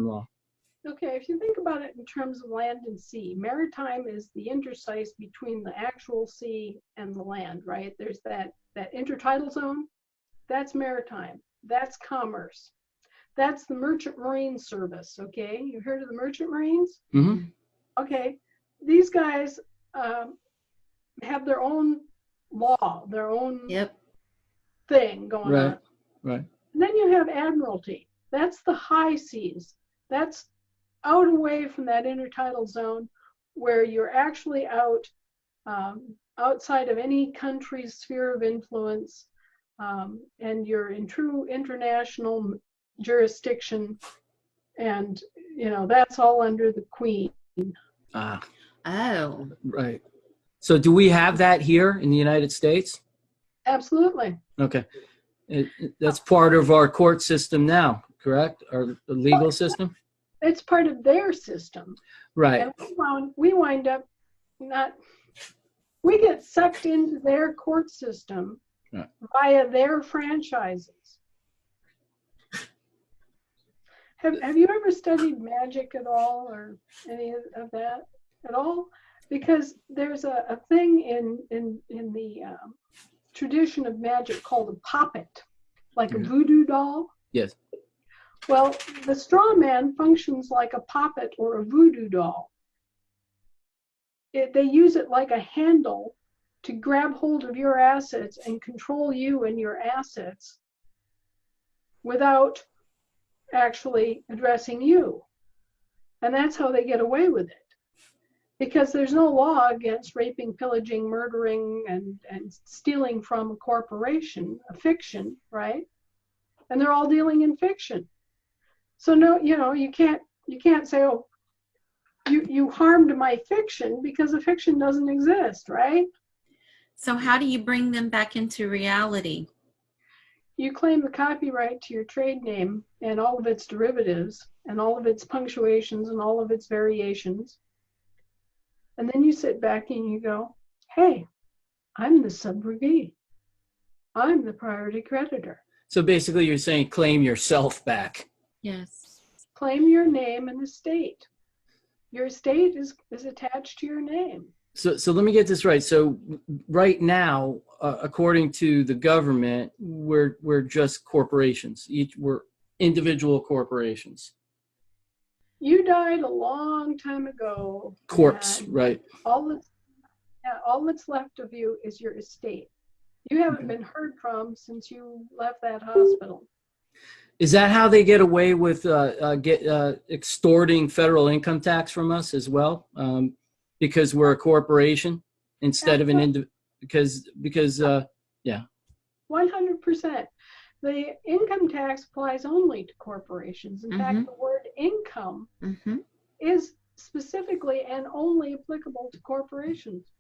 law. Okay, if you think about it in terms of land and sea, maritime is the interstice between the actual sea and the land, right? There's that intertidal zone, that's maritime, that's commerce. That's the Merchant Marine Service, okay? You heard of the Merchant Marines? Mm-hmm. Okay, these guys have their own law, their own thing going on. Right. And then you have Admiralty. That's the high seas. That's out away from that intertidal zone where you're actually out outside of any country's sphere of influence and you're in true international jurisdiction, and that's all under the Queen. Right. So do we have that here in the United States? Absolutely. Okay. That's part of our court system now, correct? Our legal system? It's part of their system. Right. And we wind up we get sucked into their court system via their franchises. Have you ever studied magic at all, or any of that at all? Because there's a thing in the tradition of magic called a poppet, like a voodoo doll. Yes. Well, the straw man functions like a poppet or a voodoo doll. They use it like a handle to grab hold of your assets and control you and your assets without actually addressing you. And that's how they get away with it. Because there's no law against raping, pillaging, murdering, and stealing from a corporation, a fiction, right? And they're all dealing in fiction. So no, you can't say, oh, you harmed my fiction, because the fiction doesn't exist, right? So how do you bring them back into reality? You claim the copyright to your trade name and all of its derivatives and all of its punctuations and all of its variations. And then you sit back and you go, hey, I'm the subrogee. I'm the priority creditor. So basically you're saying claim yourself back. Yes. Claim your name and estate. Your estate is attached to your name. So let me get this right. So right now, according to the government, we're just corporations. We're individual corporations. You died a long time ago. Corpse, right? All that's left of you is your estate. You haven't been heard from since you left that hospital. Is that how they get away with extorting federal income tax from us as well? Because we're a corporation instead of an individual. Because 100%. The income tax applies only to corporations. In fact, the word income is specifically and only applicable to corporations.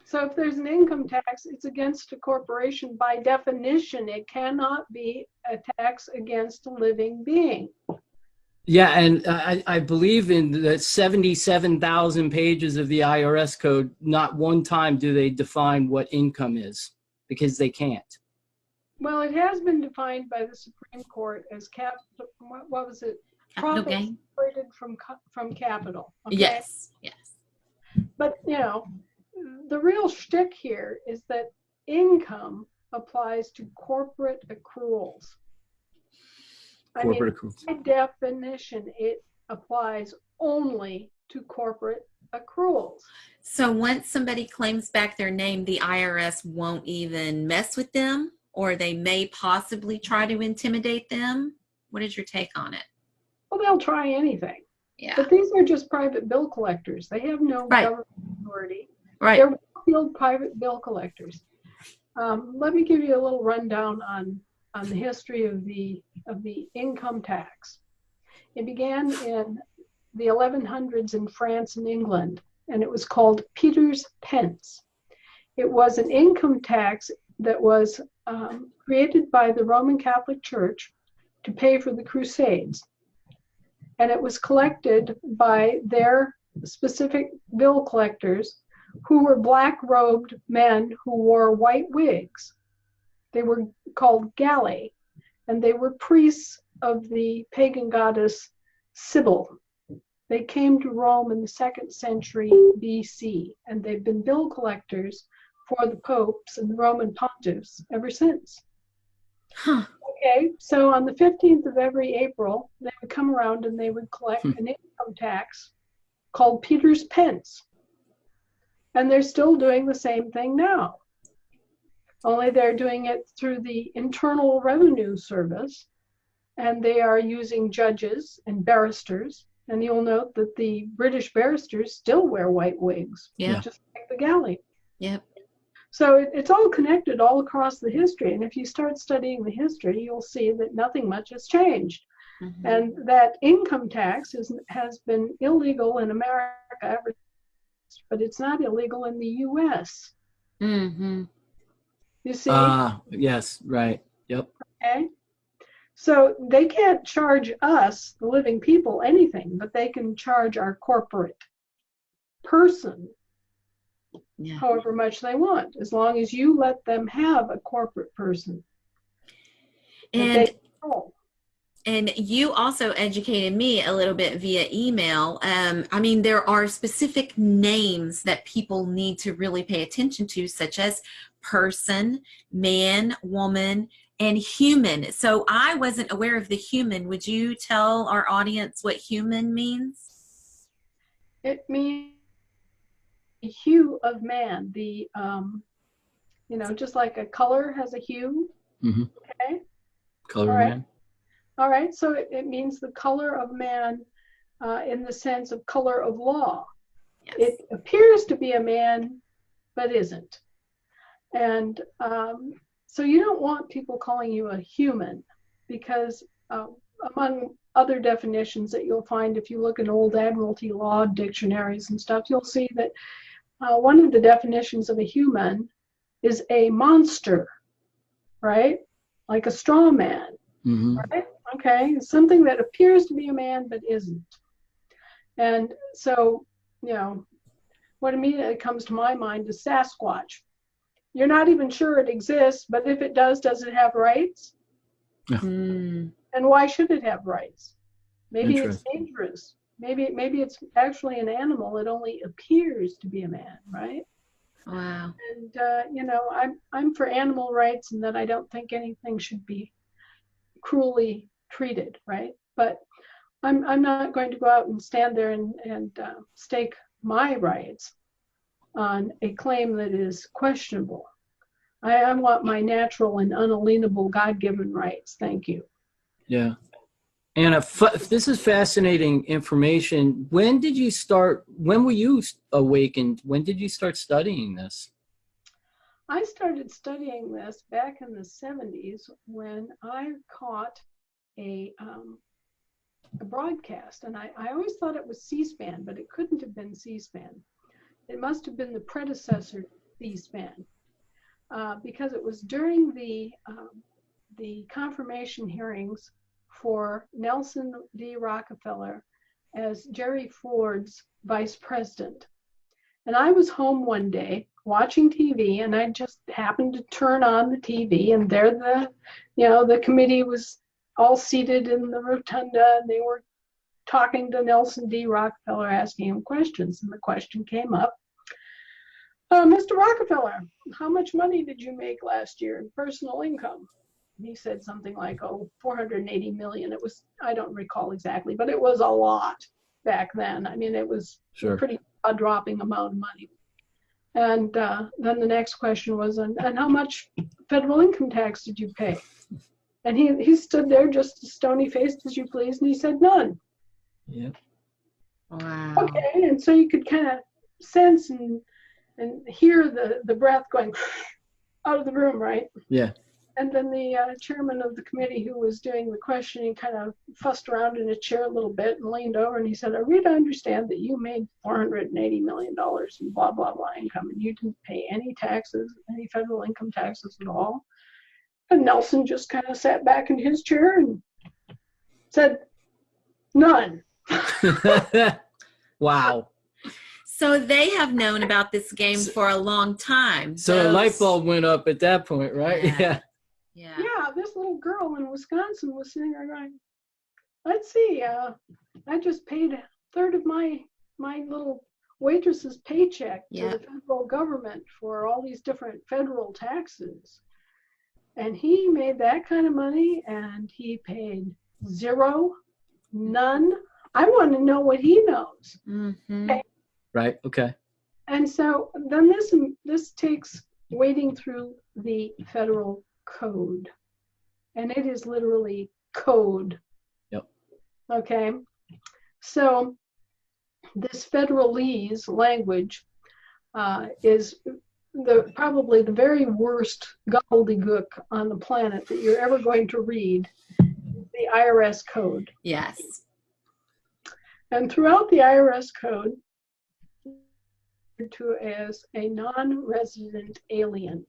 So if there's an income tax, it's against a corporation. By definition, it cannot be a tax against a living being. Yeah, and I believe in the 77,000 pages of the IRS code, not one time do they define what income is, because they can't. Well, it has been defined by the Supreme Court as what was it? Capital Profits gain. separated from capital. Okay? Yes. But, the real shtick here is that income applies to corporate accruals. Corporate accruals. By definition, it applies only to corporate accruals. So once somebody claims back their name, the IRS won't even mess with them, or they may possibly try to intimidate them. What is your take on it? Well, they'll try anything. Yeah. But these are just private bill collectors. They have no Right. government authority. Right. They're field private bill collectors. Let me give you a little rundown on the history of the income tax. It began in the 1100s in France and England, and it was called Peter's Pence. It was an income tax that was created by the Roman Catholic Church to pay for the Crusades. And it was collected by their specific bill collectors, who were black-robed men who wore white wigs. They were called Galli, and they were priests of the pagan goddess Sybil. They came to Rome in the 2nd century BC, and they've been bill collectors for the popes and the Roman pontiffs ever since. Huh. Okay, so on the 15th of every April, they would come around and they would collect an income tax called Peter's Pence. And they're still doing the same thing now. Only they're doing it through the Internal Revenue Service, and they are using judges and barristers. And you'll note that the British barristers still wear white wigs, Yeah. just like the galley. Yep. So it's all connected all across the history. And if you start studying the history, you'll see that nothing much has changed. Mhm. And that income tax has been illegal in America ever since, but it's not illegal in the U.S. Mm-hmm. You see? Yes, right. Yep. Okay. So they can't charge us, the living people, anything, but they can charge our corporate person Yeah. however much they want, as long as you let them have a corporate person. that And they control. And you also educated me a little bit via email. I mean, there are specific names that people need to really pay attention to, such as person, man, woman, and human. So I wasn't aware of the human. Would you tell our audience what human means? It means the hue of man, just like a color has a hue. Mm-hmm. Okay. Color All right. man. All right, so it means the color of man in the sense of color of law. Yes. It appears to be a man, but isn't. And so you don't want people calling you a human, because among other definitions that you'll find if you look in old Admiralty law dictionaries and stuff, you'll see that one of the definitions of a human is a monster, right? Like a straw man. Mm-hmm. Right? Okay, something that appears to be a man but isn't. And so, what immediately comes to my mind is Sasquatch. You're not even sure it exists, but if it does it have rights? Mm. And why should it have rights? Maybe it's Interesting. dangerous. Maybe it's actually an animal. It only appears to be a man, right? Wow. And I'm for animal rights, and that I don't think anything should be cruelly treated, right? But I'm not going to go out and stand there and stake my rights on a claim that is questionable. I want my natural and unalienable God-given rights. Thank you. Yeah. And this is fascinating information. When were you awakened? When did you start studying this? I started studying this back in the 70s when I caught a broadcast, and I always thought it was C-SPAN, but it couldn't have been C-SPAN. It must have been the predecessor to C-SPAN, because it was during the confirmation hearings for Nelson D. Rockefeller as Jerry Ford's vice president. And I was home one day watching TV, and I just happened to turn on the TV, and there the committee was all seated in the rotunda, and they were talking to Nelson D. Rockefeller, asking him questions, and the question came up. And Mr. Rockefeller, how much money did you make last year in personal income? And he said something like, 480 million. It was, I don't recall exactly, but it was a lot back then. I mean, it was Sure. pretty dropping amount of money. And then the next question was, and how much federal income tax did you pay? And he stood there just as stony-faced as you please, and he said, none. Yeah. Wow. Okay, and so you could kind of sense and hear the breath going out of the room, right? Yeah. And then the chairman of the committee who was doing the questioning kind of fussed around in a chair a little bit and leaned over and he said, I read, I understand that you made $480 million in blah, blah, blah income and you didn't pay any taxes, any federal income taxes at all. And Nelson just kind of sat back in his chair and said, none. Wow. So they have known about this game for a long time. So a light bulb went up at that point, right? Yeah. Yeah. Yeah, this little girl in Wisconsin was sitting there going, let's see, I just paid a third of my little waitress's paycheck to the federal government for all these different federal taxes. And he made that kind of money and he paid zero, none. I want to know what he knows. Mm-hmm. Okay. Right. Okay. And so then this takes wading through the federal code. And it is literally code. Yep. Okay. So this federalese language is probably the very worst gobbledygook on the planet that you're ever going to read, the IRS code. Yes. And throughout the IRS code, to as a non-resident alien.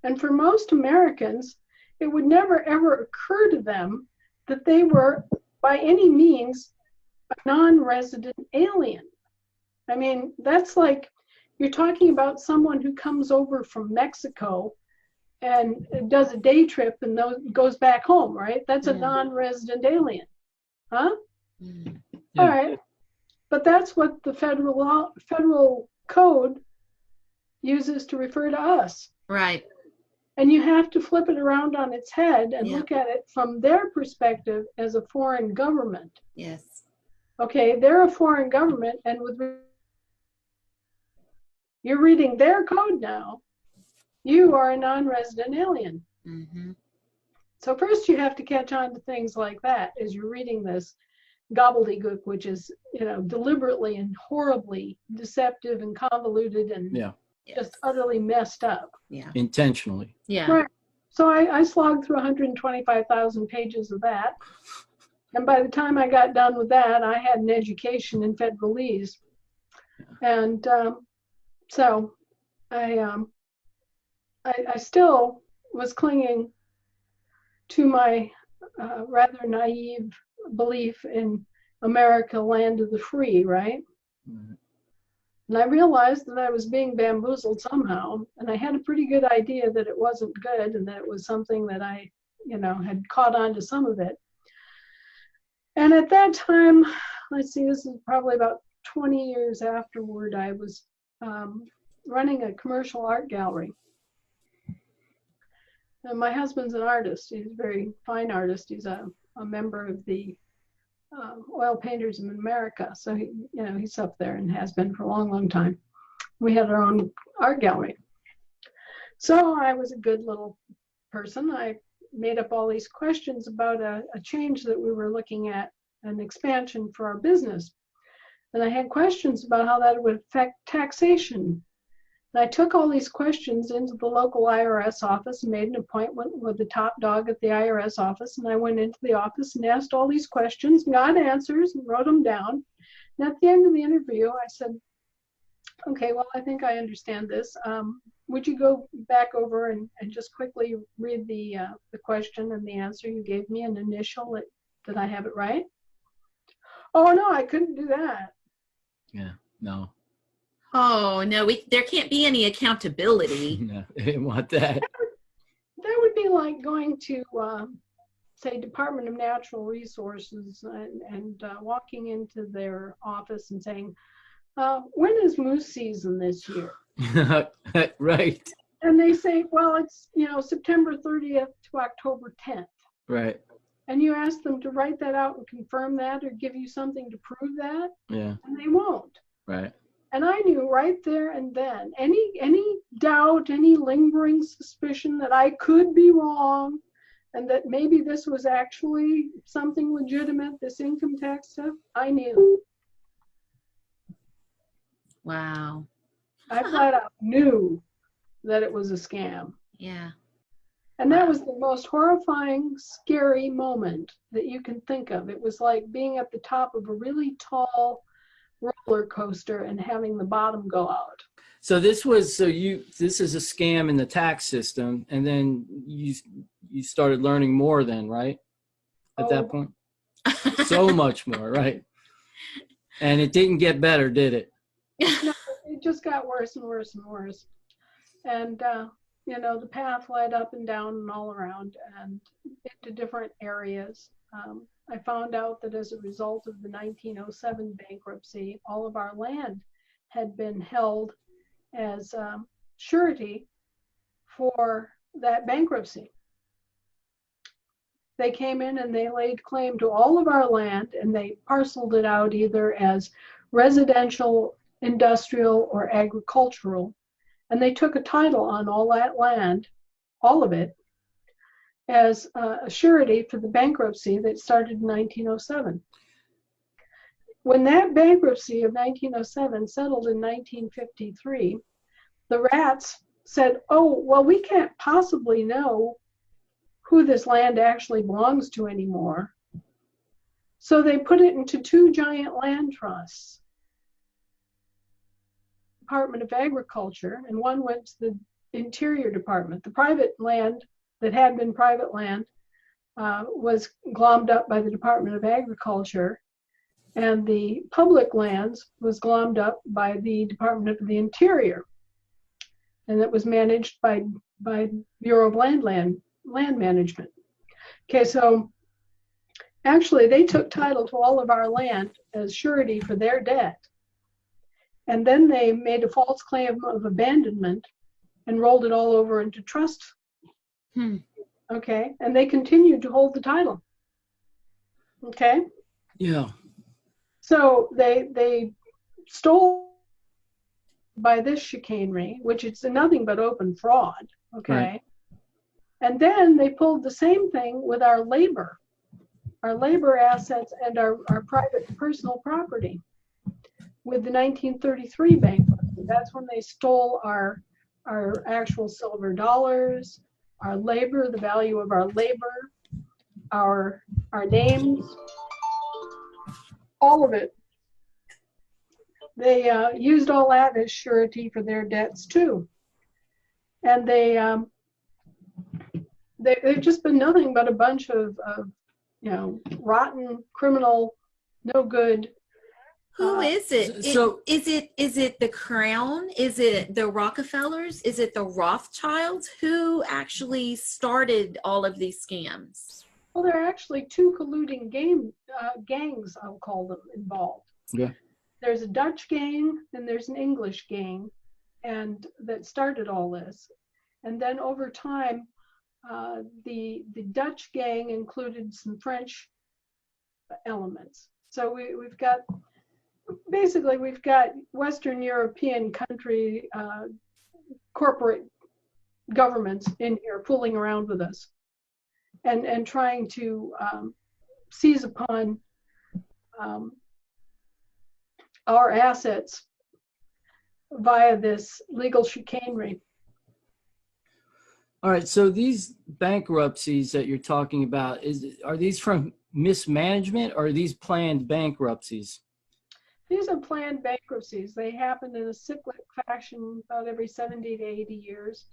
And for most Americans, it would never ever occur to them that they were by any means a non-resident alien. I mean, that's like you're talking about someone who comes over from Mexico and does a day trip and goes back home, right? That's a non-resident alien. Huh? Mm. Yeah. All right. But that's what the federal code uses to refer to us. Right. And you have to flip it around on its head and Yeah. look at it from their perspective as a foreign government. Yes. Okay, they're a foreign government, and you're reading their code now. You are a non-resident alien. Mm-hmm. So first you have to catch on to things like that as you're reading this gobbledygook, which is, deliberately and horribly deceptive and convoluted and just utterly messed up. Yeah. Intentionally. Yeah. Right. So I slogged through 125,000 pages of that. And by the time I got done with that, I had an education in federalese. And so I still was clinging to my rather naive belief in America, land of the free, right? Mm-hmm. And I realized that I was being bamboozled somehow, and I had a pretty good idea that it wasn't good and that it was something that I, had caught on to some of it. And at that time, let's see, this is probably about 20 years afterward, I was running a commercial art gallery. And my husband's an artist. He's a very fine artist. He's a member of the Oil Painters of America. So he's up there and has been for a long, long time. We had our own art gallery. So I was a good little person. I made up all these questions about a change that we were looking at, an expansion for our business. And I had questions about how that would affect taxation. And I took all these questions into the local IRS office and made an appointment with the top dog at the IRS office. And I went into the office and asked all these questions, got answers, and wrote them down. And at the end of the interview, I said, okay, well, I think I understand this. Would you go back over and just quickly read the question and the answer you gave me and initial it? Did I have it right? Oh, no, I couldn't do that. Yeah. No. Oh, no, there can't be any accountability. No, I didn't want that. That would be like going to, say, Department of Natural Resources and walking into their office and saying, when is moose season this year? Right. And they say, well, it's, September 30th to October 10th. Right. And you ask them to write that out and confirm that or give you something to prove that, Yeah. and they won't. Right. And I knew right there and then, any doubt, any lingering suspicion that I could be wrong and that maybe this was actually something legitimate, this income tax stuff, I knew. Wow. I flat out knew that it was a scam. Yeah. And that was the most horrifying, scary moment that you can think of. It was like being at the top of a really tall roller coaster and having the bottom go out. So this is a scam in the tax system, and then you started learning more then, right? At that point? So much more, right? And it didn't get better, did it? No, it just got worse and worse and worse. And, the path led up and down and all around and into different areas. I found out that as a result of the 1907 bankruptcy, all of our land had been held as surety for that bankruptcy. They came in and they laid claim to all of our land, and they parceled it out either as residential, industrial, or agricultural. And they took a title on all that land, all of it, as a surety for the bankruptcy that started in 1907. When that bankruptcy of 1907 settled in 1953, the rats said, oh, well, we can't possibly know who this land actually belongs to anymore. So they put it into two giant land trusts. Department of Agriculture, and one went to the Interior Department. The private land that had been private land was glommed up by the Department of Agriculture, and the public lands was glommed up by the Department of the Interior, and it was managed by Bureau of Land Management. Okay, so actually they took title to all of our land as surety for their debt. And then they made a false claim of abandonment and rolled it all over into trust. Okay, and they continued to hold the title. Okay. Yeah. So they stole by this chicanery, which is nothing but open fraud. Okay. Right. And then they pulled the same thing with our labor assets, and our private personal property. With the 1933 bankruptcy, that's when they stole our actual silver dollars, our labor, the value of our labor, our names, all of it. They used all that as surety for their debts too, and they've just been nothing but a bunch of rotten, criminal, no good. Who is it? Is it the Crown? Is it the Rockefellers? Is it the Rothschilds? Who actually started all of these scams? Well, there are actually two colluding gangs, I'll call them, involved. Yeah. There's a Dutch gang and there's an English gang, and that started all this. And then over time, the Dutch gang included some French elements. So we've got Western European country corporate governments in here fooling around with us and trying to seize upon our assets via this legal chicanery. All right, so these bankruptcies that you're talking about, are these from mismanagement or are these planned bankruptcies? These are planned bankruptcies. They happen in a cyclic fashion about every 70 to 80 years.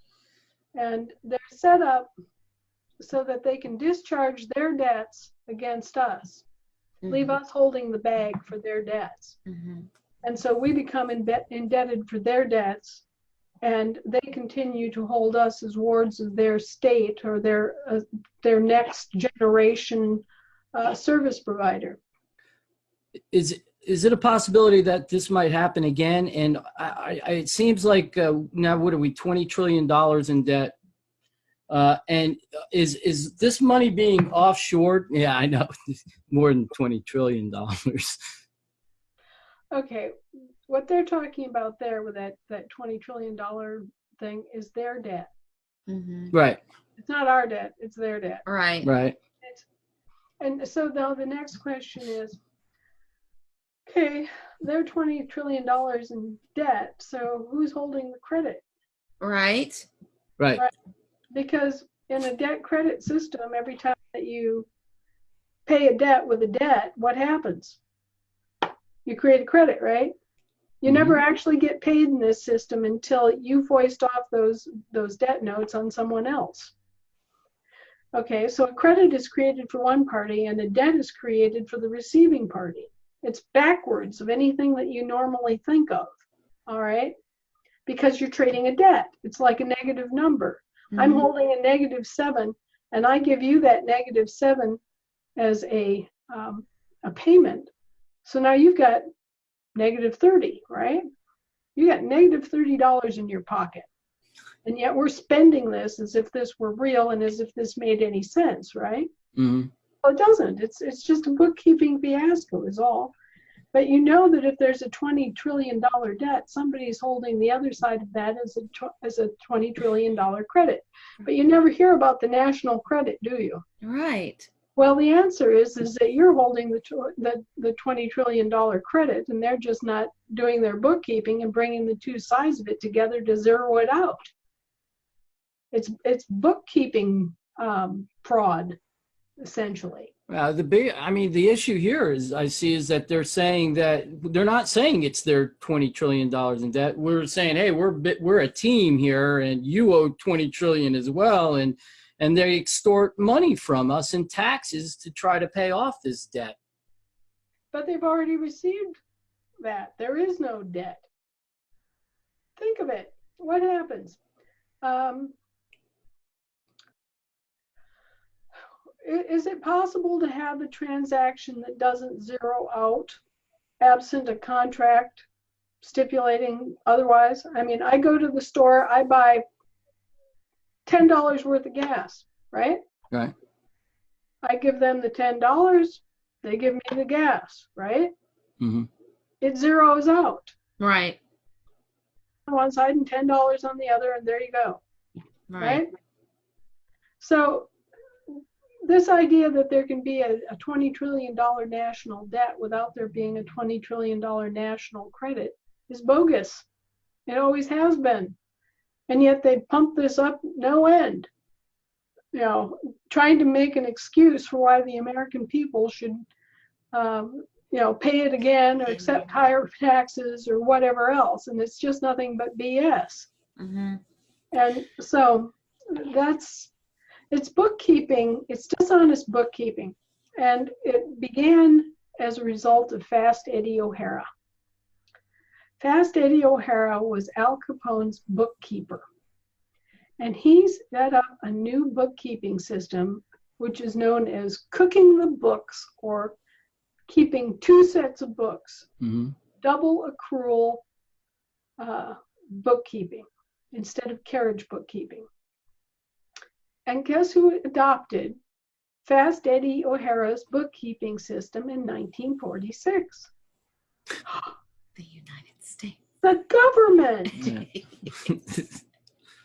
And they're set up so that they can discharge their debts against us, leave us holding the bag for their debts. And so we become indebted for their debts, and they continue to hold us as wards of their state or their next generation service provider. is it a possibility that this might happen again? And it seems like now, what are we, $20 trillion in debt? And is this money being offshored? Yeah, I know, more than $20 trillion. Okay, what they're talking about there with that $20 trillion thing is their debt. Right, It's not our debt, it's their debt. Right. right. And so now the next question is, okay, they're $20 trillion in debt, so who's holding the credit? Right. Right. Because in a debt credit system, every time that you pay a debt with a debt, what happens? You create a credit, right? You never actually get paid in this system until you foist off those debt notes on someone else. Okay, so a credit is created for one party and a debt is created for the receiving party. It's backwards of anything that you normally think of, all right? Because you're trading a debt. It's like a negative number. I'm holding a -7, and I give you that -7 as a payment. So now you've got -30, right? You got -$30 in your pocket. And yet we're spending this as if this were real and as if this made any sense, right? Mm-hmm. Well, it doesn't. It's just a bookkeeping fiasco is all. But you know that if there's a $20 trillion debt, somebody's holding the other side of that as a $20 trillion credit. But you never hear about the national credit, do you? Right. Well, the answer is that you're holding the $20 trillion credit, and they're just not doing their bookkeeping and bringing the two sides of it together to zero it out. It's bookkeeping fraud, essentially. The issue here is that they're saying that they're not saying it's their $20 trillion in debt. We're saying, hey, we're a team here, and you owe $20 trillion as well, and they extort money from us in taxes to try to pay off this debt. But they've already received that. There is no debt. Think of it. What happens? Is it possible to have a transaction that doesn't zero out absent a contract stipulating otherwise? I mean, I go to the store, I buy $10 worth of gas, right? Right. I give them the $10, they give me the gas, right? Mm-hmm. It zeroes out. Right. On one side and $10 on the other, and there you go. Right? So this idea that there can be a $20 trillion national debt without there being a $20 trillion national credit is bogus. It always has been. And yet they pump this up no end, trying to make an excuse for why the American people should, pay it again or accept higher taxes or whatever else. And it's just nothing but BS. Mm-hmm. And so it's bookkeeping. It's dishonest bookkeeping. And it began as a result of Fast Eddie O'Hara. Fast Eddie O'Hara was Al Capone's bookkeeper. And he set up a new bookkeeping system, which is known as cooking the books, or keeping two sets of books, double accrual bookkeeping instead of carriage bookkeeping. And guess who adopted Fast Eddie O'Hara's bookkeeping system in 1946? The United States. The government.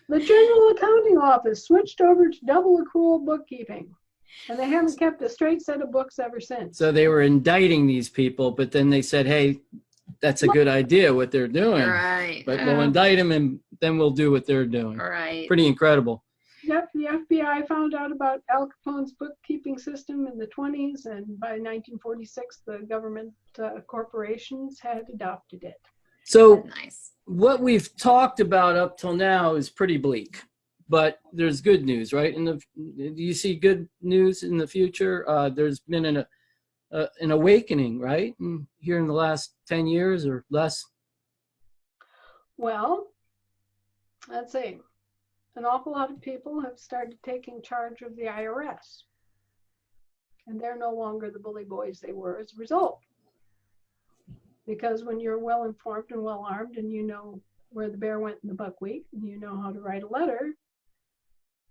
The General Accounting Office switched over to double accrual bookkeeping, and they haven't kept a straight set of books ever since. So they were indicting these people, but then they said, hey, that's a good idea what they're doing. Right. But we'll indict them, and then we'll do what they're doing. Right. Pretty incredible. Yep, the FBI found out about Al Capone's bookkeeping system in the 1920s, and by 1946, the government corporations had adopted it. So Nice. what we've talked about up till now is pretty bleak, but there's good news, right? Do you see good news in the future? There's been an awakening, right? Here in the last 10 years or less. Well, let's see. An awful lot of people have started taking charge of the IRS, and they're no longer the bully boys they were as a result. because when you're well informed and well armed and you know where the bear went in the buckwheat and you know how to write a letter,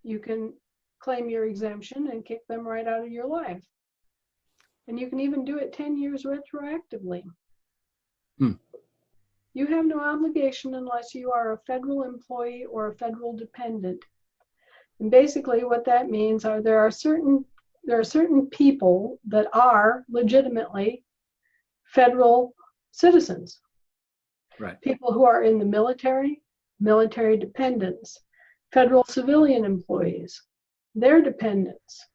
you can claim your exemption and kick them right out of your life. And you can even do it 10 years retroactively. You have no obligation unless you are a federal employee or a federal dependent. And basically what that means are there are certain people that are legitimately federal citizens. Right. People who are in the military, military dependents, federal civilian employees, their dependents,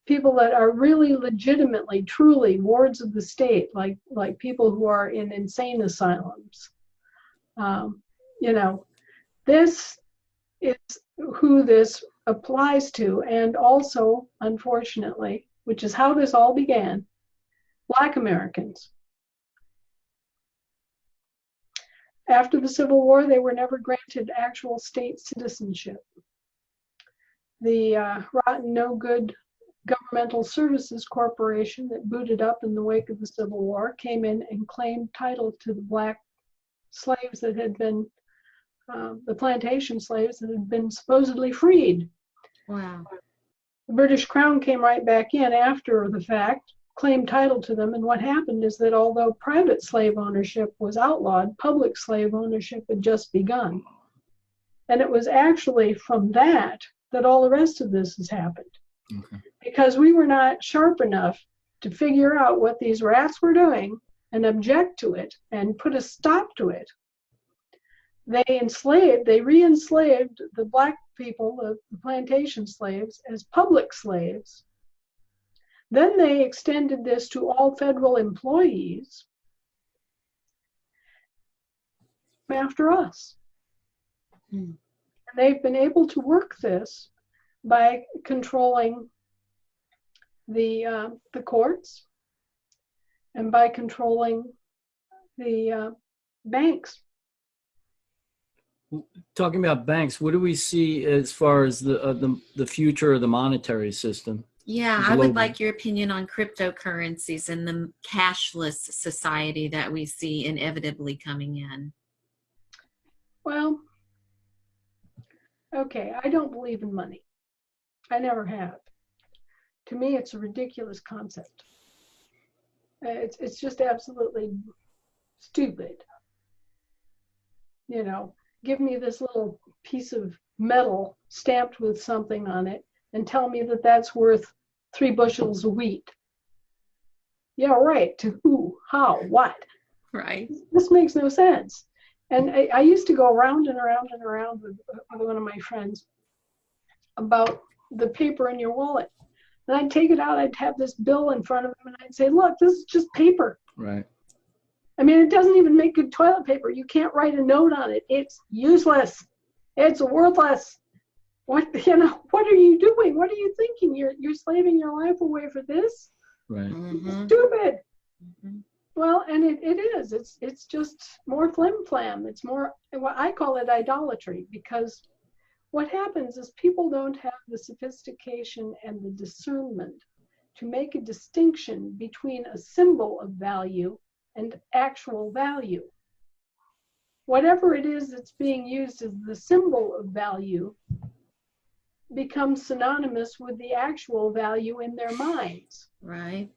people that are really legitimately, truly wards of the state, like people who are in insane asylums. This is who this applies to, and also, unfortunately, which is how this all began, Black Americans. After the Civil War, they were never granted actual state citizenship. The rotten, no good Governmental Services Corporation that booted up in the wake of the Civil War came in and claimed title to the Black slaves that had been, the plantation slaves that had been supposedly freed. Wow. The British Crown came right back in after the fact, claimed title to them, and what happened is that although private slave ownership was outlawed, public slave ownership had just begun. And it was actually from that all the rest of this has happened. Okay. Because we were not sharp enough to figure out what these rats were doing and object to it and put a stop to it. They re-enslaved the Black people, the plantation slaves, as public slaves. Then they extended this to all federal employees after us. And they've been able to work this by controlling the courts and by controlling the banks. Talking about banks, what do we see as far as the future of the monetary system? Yeah, I would globally? like your opinion on cryptocurrencies and the cashless society that we see inevitably coming in. Well, okay, I don't believe in money. I never have. To me, it's a ridiculous concept. It's just absolutely stupid. You know, give me this little piece of metal stamped with something on it and tell me that that's worth 3 bushels of wheat. Yeah, right. To who, how, what? Right. This makes no sense. And I used to go around and around and around with one of my friends about the paper in your wallet. And I'd take it out, I'd have this bill in front of him, and I'd say, look, this is just paper. Right. I mean, it doesn't even make good toilet paper. You can't write a note on it. It's useless. It's worthless. What are you doing? What are you thinking? You're slaving your life away for this? Right. Mm-hmm. Stupid. Mm-hmm. Well, and it is. It's just more flim flam. It's more, what I call it, idolatry, because what happens is people don't have the sophistication and the discernment to make a distinction between a symbol of value and actual value. Whatever it is that's being used as the symbol of value becomes synonymous with the actual value in their minds. Right.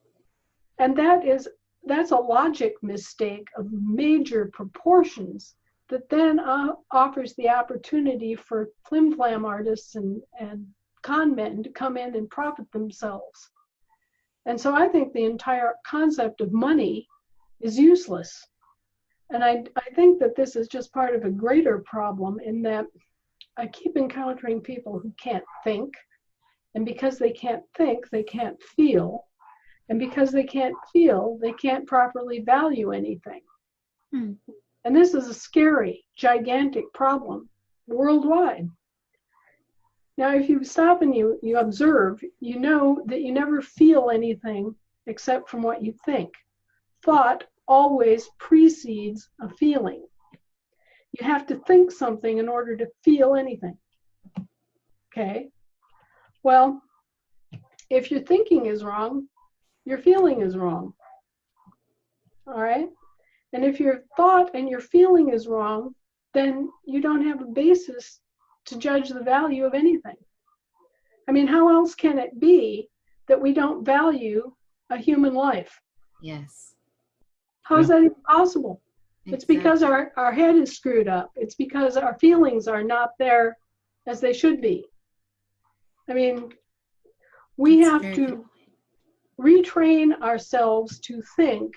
And that's a logic mistake of major proportions that then offers the opportunity for flim-flam artists and con men to come in and profit themselves. And so I think the entire concept of money is useless. And I think that this is just part of a greater problem in that I keep encountering people who can't think. And because they can't think, they can't feel. And because they can't feel, they can't properly value anything. And this is a scary, gigantic problem worldwide. Now, if you stop and you observe, you know that you never feel anything except from what you think. Thought always precedes a feeling. You have to think something in order to feel anything. Okay? Well, if your thinking is wrong, your feeling is wrong. All right. And if your thought and your feeling is wrong, then you don't have a basis to judge the value of anything. I mean, how else can it be that we don't value a human life? Yes. How is that even possible? It's Exactly. because our head is screwed up. It's because our feelings are not there as they should be. I mean, we That's have very to good. retrain ourselves to think,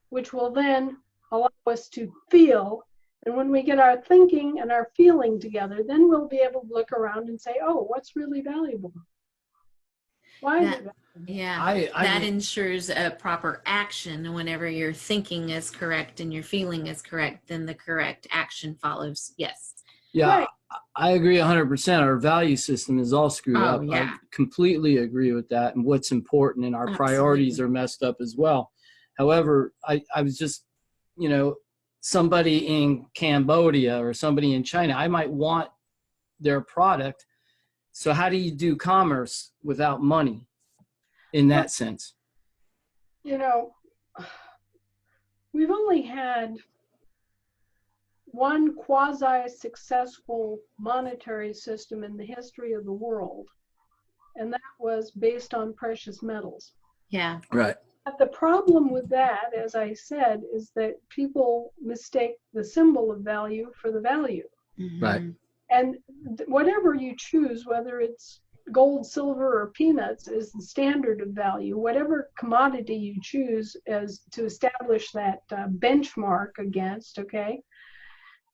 which will then allow us to feel. And when we get our thinking and our feeling together, then we'll be able to look around and say, oh, what's really valuable? Why is it valuable? Yeah, that ensures a proper action. Whenever your thinking is correct and your feeling is correct, then the correct action follows. Yes. Yeah, Right. I agree 100%. Our value system is all screwed Oh, up. yeah. I completely agree with that. And what's important, and our priorities Absolutely. are messed up as well. However, I was just, you know, somebody in Cambodia or somebody in China, I might want their product. So how do you do commerce without money in that sense? You know, we've only had one quasi-successful monetary system in the history of the world, and that was based on precious metals. Yeah. Right. But the problem with that, as I said, is that people mistake the symbol of value for the value. Right. Mhm. And whatever you choose, whether it's gold, silver, or peanuts, is the standard of value. Whatever commodity you choose as to establish that benchmark against, okay,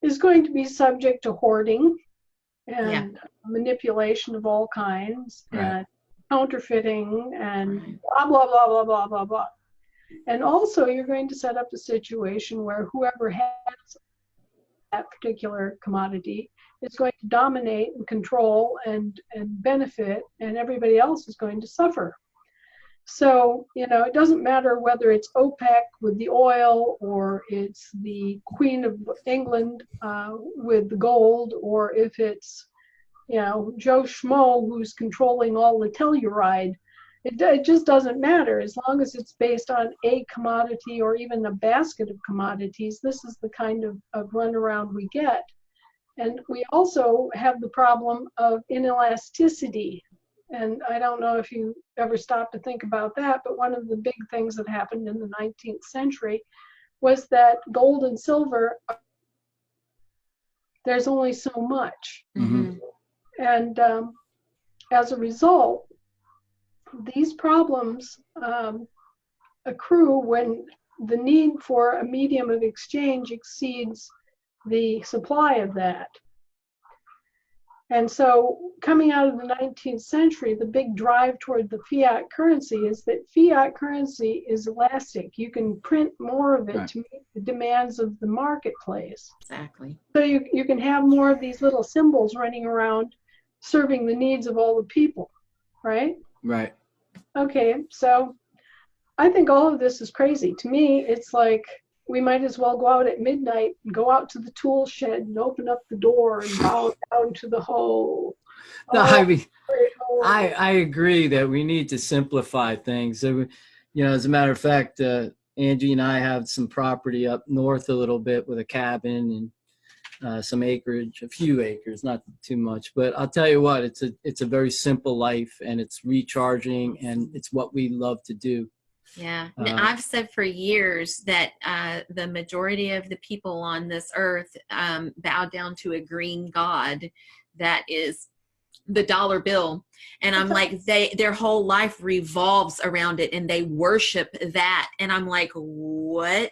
is going to be subject to hoarding and manipulation of all kinds, Right. and counterfeiting and Right. blah, blah, blah, blah, blah, blah, blah. And also you're going to set up a situation where whoever has that particular commodity is going to dominate and control and benefit, and everybody else is going to suffer. So, you know, it doesn't matter whether it's OPEC with the oil, or it's the Queen of England with the gold, or if it's, you know, Joe Schmo who's controlling all the Telluride. It just doesn't matter as long as it's based on a commodity or even a basket of commodities. This is the kind of runaround we get. And we also have the problem of inelasticity. And I don't know if you ever stopped to think about that, but one of the big things that happened in the 19th century was that gold and silver, there's only so much. Mhm. And as a result, these problems accrue when the need for a medium of exchange exceeds the supply of that. And so coming out of the 19th century, the big drive toward the fiat currency is that fiat currency is elastic. You can print more of it Right. to meet the demands of the marketplace. Exactly. So you can have more of these little symbols running around serving the needs of all the people, right? Right. Okay, so I think all of this is crazy. To me, it's like we might as well go out at midnight and go out to the tool shed and open up the door and bow down to the hoe. No, Oh, I mean, great hoe. I agree that we need to simplify things. So, you know, as a matter of fact, Angie and I have some property up north a little bit with a cabin and some acreage, a few acres, not too much. But I'll tell you what, it's a very simple life, and it's recharging, and it's what we love to do. Yeah. I've said for years that the majority of the people on this earth bow down to a green god that is the dollar bill. And I'm like, their whole life revolves around it, and they worship that. And I'm like, what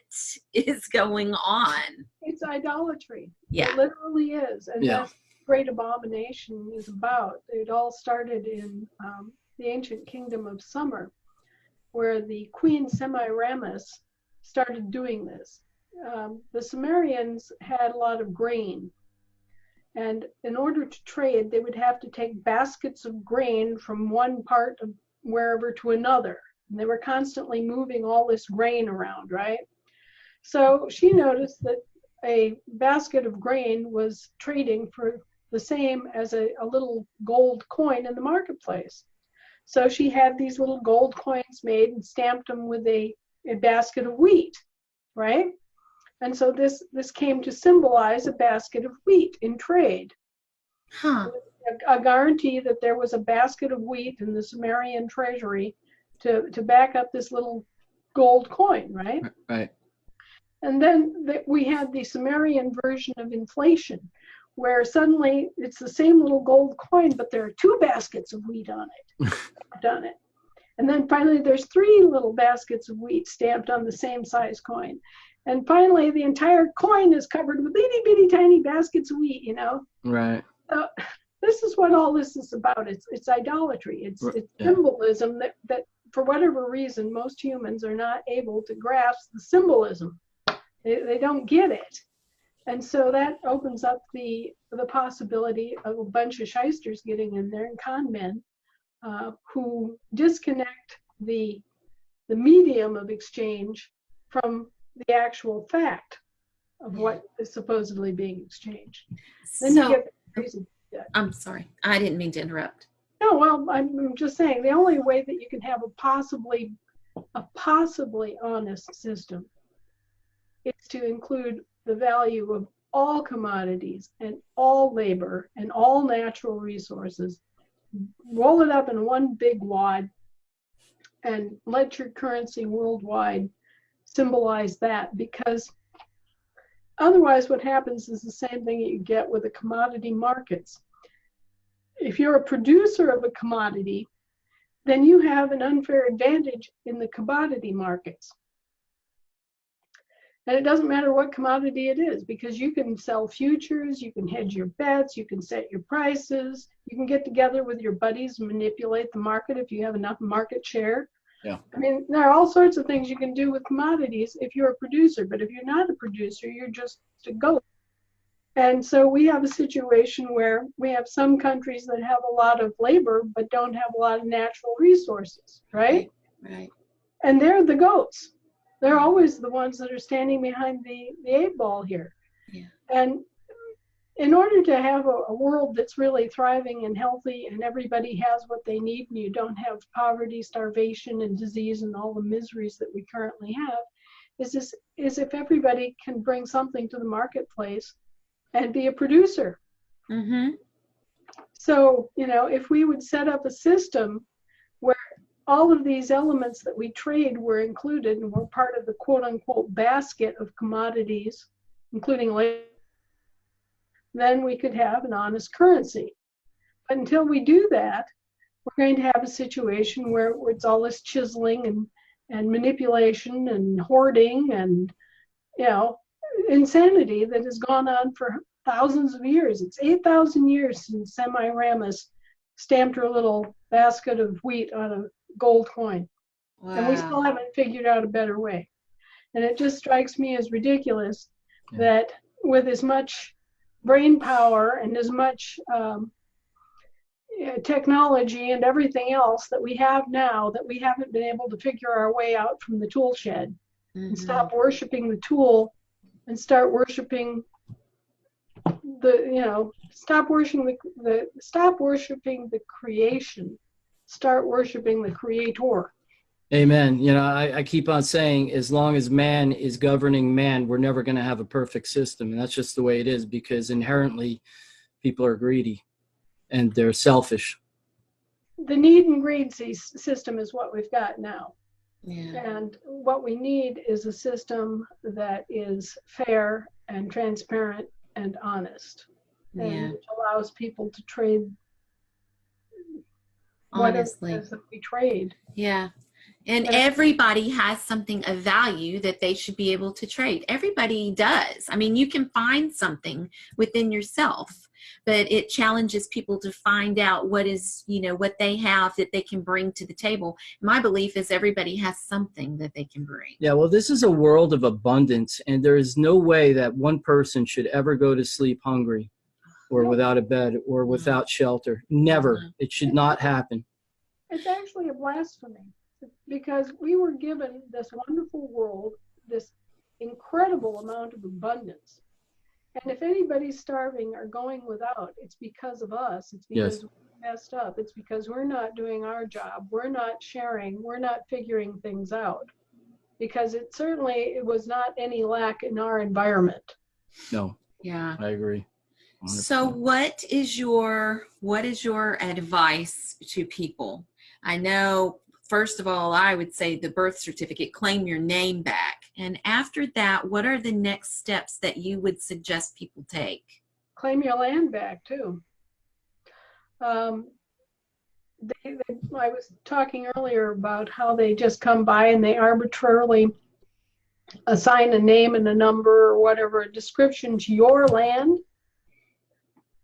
is going on? It's idolatry. Yeah. It literally is. And Yeah. that's what Great Abomination is about. It all started in the ancient kingdom of Sumer, where the Queen Semiramis started doing this. The Sumerians had a lot of grain, and in order to trade, they would have to take baskets of grain from one part of wherever to another. And they were constantly moving all this grain around, right? So she noticed that a basket of grain was trading for the same as a little gold coin in the marketplace. So she had these little gold coins made and stamped them with a basket of wheat. right? And so this came to symbolize a basket of wheat in trade, Huh. a guarantee that there was a basket of wheat in the Sumerian treasury to back up this little gold coin, right? Right. And then we had the Sumerian version of inflation, where suddenly it's the same little gold coin, but there are 2 baskets of wheat on it. Done it. And then finally, there's 3 little baskets of wheat stamped on the same size coin. And finally, the entire coin is covered with itty bitty tiny baskets of wheat, you know? Right. So this is what all this is about. It's idolatry. It's symbolism that for whatever reason, most humans are not able to grasp the symbolism. They don't get it. And so that opens up the possibility of a bunch of shysters getting in there and con men who disconnect the medium of exchange from the actual fact of what is supposedly being exchanged. Then you So, get crazy. I'm sorry. I didn't mean to interrupt. No, well, I'm just saying the only way that you can have a possibly honest system is to include the value of all commodities and all labor and all natural resources, roll it up in one big wad, and let your currency worldwide symbolize that, because otherwise what happens is the same thing that you get with the commodity markets. If you're a producer of a commodity, then you have an unfair advantage in the commodity markets. And it doesn't matter what commodity it is, because you can sell futures, you can hedge your bets, you can set your prices, you can get together with your buddies and manipulate the market if you have enough market share. Yeah. I mean, there are all sorts of things you can do with commodities if you're a producer, but if you're not a producer, you're just a goat. And so we have a situation where we have some countries that have a lot of labor, but don't have a lot of natural resources, right? Right. And they're the goats. They're always the ones that are standing behind the 8 ball here. Yeah. And in order to have a world that's really thriving and healthy and everybody has what they need and you don't have poverty, starvation, and disease and all the miseries that we currently have, is if everybody can bring something to the marketplace and be a producer. Mm-hmm. So, you know, if we would set up a system where all of these elements that we trade were included and were part of the quote unquote basket of commodities, including labor, then we could have an honest currency. But until we do that, we're going to have a situation where it's all this chiseling and manipulation and hoarding and, you know, insanity that has gone on for thousands of years. It's 8,000 years since Semiramis stamped her little basket of wheat on a gold coin. Wow. And we still haven't figured out a better way. And it just strikes me as ridiculous that with as much brain power and as much technology and everything else that we have now, that we haven't been able to figure our way out from the tool shed and stop worshiping the tool and start worshiping stop worshiping the creation, start worshiping the creator. Amen. You know, I keep on saying, as long as man is governing man, we're never going to have a perfect system. And that's just the way it is, because inherently people are greedy and they're selfish. The need and greed system is what we've got now. Yeah. And what we need is a system that is fair and transparent and honest, and which allows people to trade Honestly. what it is that we trade. Yeah. And everybody has something of value that they should be able to trade. Everybody does. I mean, you can find something within yourself, but it challenges people to find out what is, you know, what they have that they can bring to the table. My belief is everybody has something that they can bring. Yeah, well, this is a world of abundance, and there is no way that one person should ever go to sleep hungry or without a bed or without shelter. Never. It should not happen. It's actually a blasphemy, because we were given this wonderful world, this incredible amount of abundance. And if anybody's starving or going without, it's because of us. It's because we're messed up. It's because we're not doing our job. We're not sharing. We're not figuring things out. because it was not any lack in our environment. No, Yeah. I agree. So 100%. what is your advice to people? I know, first of all, I would say the birth certificate, claim your name back. And after that, what are the next steps that you would suggest people take? Claim your land back too. I was talking earlier about how they just come by and they arbitrarily assign a name and a number or whatever, a description to your land.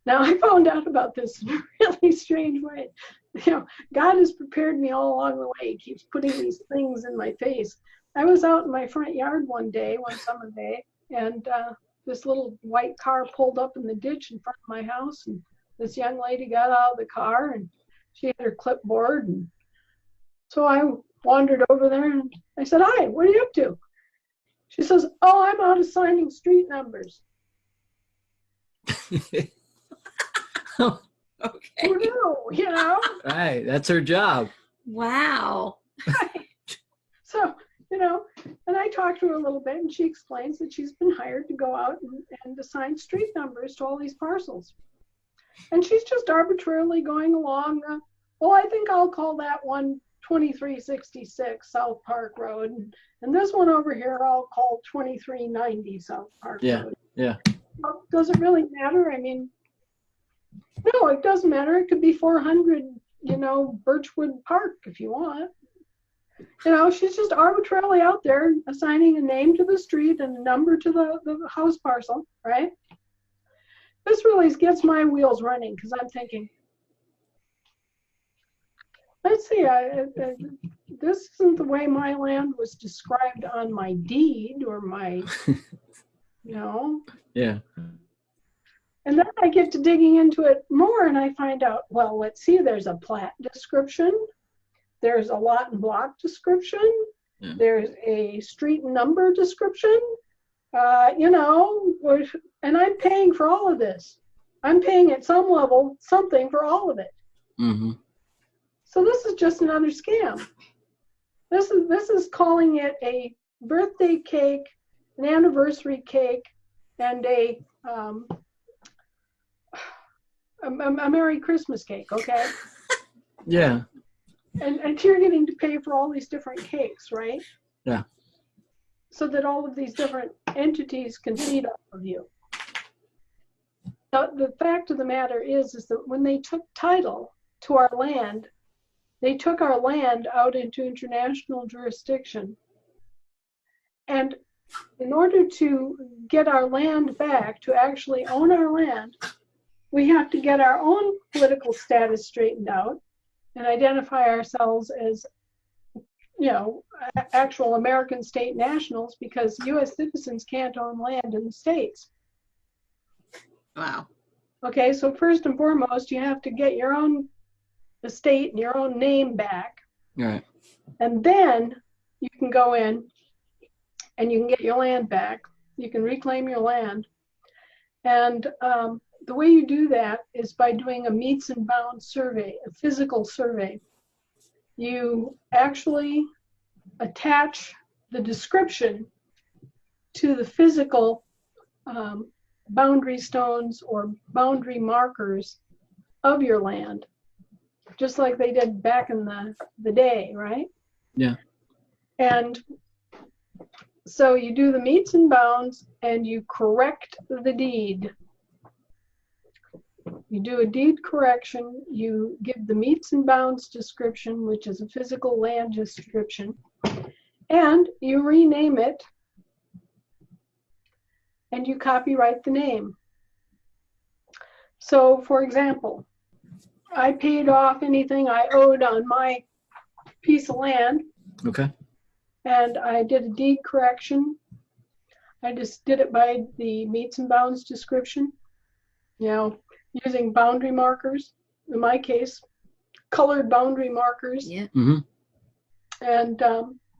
Now, I found out about this in a really strange way. You know, God has prepared me all along the way. He keeps putting these things in my face. I was out in my front yard one summer day, and this little white car pulled up in the ditch in front of my house, and this young lady got out of the car, and she had her clipboard. And so I wandered over there, and I said, "Hi, what are you up to?" She says, "Oh, I'm out assigning street numbers." Okay. Who knew, you know? Right, that's her job. Wow. So, you know, and I talked to her a little bit, and she explains that she's been hired to go out and assign street numbers to all these parcels. And she's just arbitrarily going along, well, I think I'll call that one 2366 South Park Road, and this one over here I'll call 2390 South Park Road. Yeah. Well, does it really matter? I mean, no, it doesn't matter. It could be 400, you know, Birchwood Park if you want. You know, she's just arbitrarily out there assigning a name to the street and a number to the house parcel, right? This really gets my wheels running because I'm thinking, let's see, this isn't the way my land was described on my deed or my, you know. Yeah. And then I get to digging into it more and I find out, well, let's see, there's a plat description. There's a lot and block description. Yeah. There's a street number description. You know, and I'm paying for all of this. I'm paying at some level something for all of it. Mm-hmm. So this is just another scam. This is calling it a birthday cake, an anniversary cake, and a Merry Christmas cake, okay? Yeah. And you're getting to pay for all these different cakes, right? Yeah. So that all of these different entities can feed off of you. Now, the fact of the matter is that when they took title to our land, they took our land out into international jurisdiction. And in order to get our land back, to actually own our land, we have to get our own political status straightened out and identify ourselves as, you know, actual American state nationals, because U.S. citizens can't own land in the states. Wow. Okay, so first and foremost, you have to get your own estate and your own name back. Right. And then you can go in and you can get your land back. You can reclaim your land. And the way you do that is by doing a meets and bounds survey, a physical survey. You actually attach the description to the physical boundary stones or boundary markers of your land, just like they did back in the day, right? Yeah. And so you do the meets and bounds and you correct the deed. You do a deed correction, you give the meets and bounds description, which is a physical land description, and you rename it, and you copyright the name. So, for example, I paid off anything I owed on my piece of land. Okay. And I did a deed correction. I just did it by the meets and bounds description, you know, using boundary markers. In my case, colored boundary markers. Yeah. Mm-hmm. And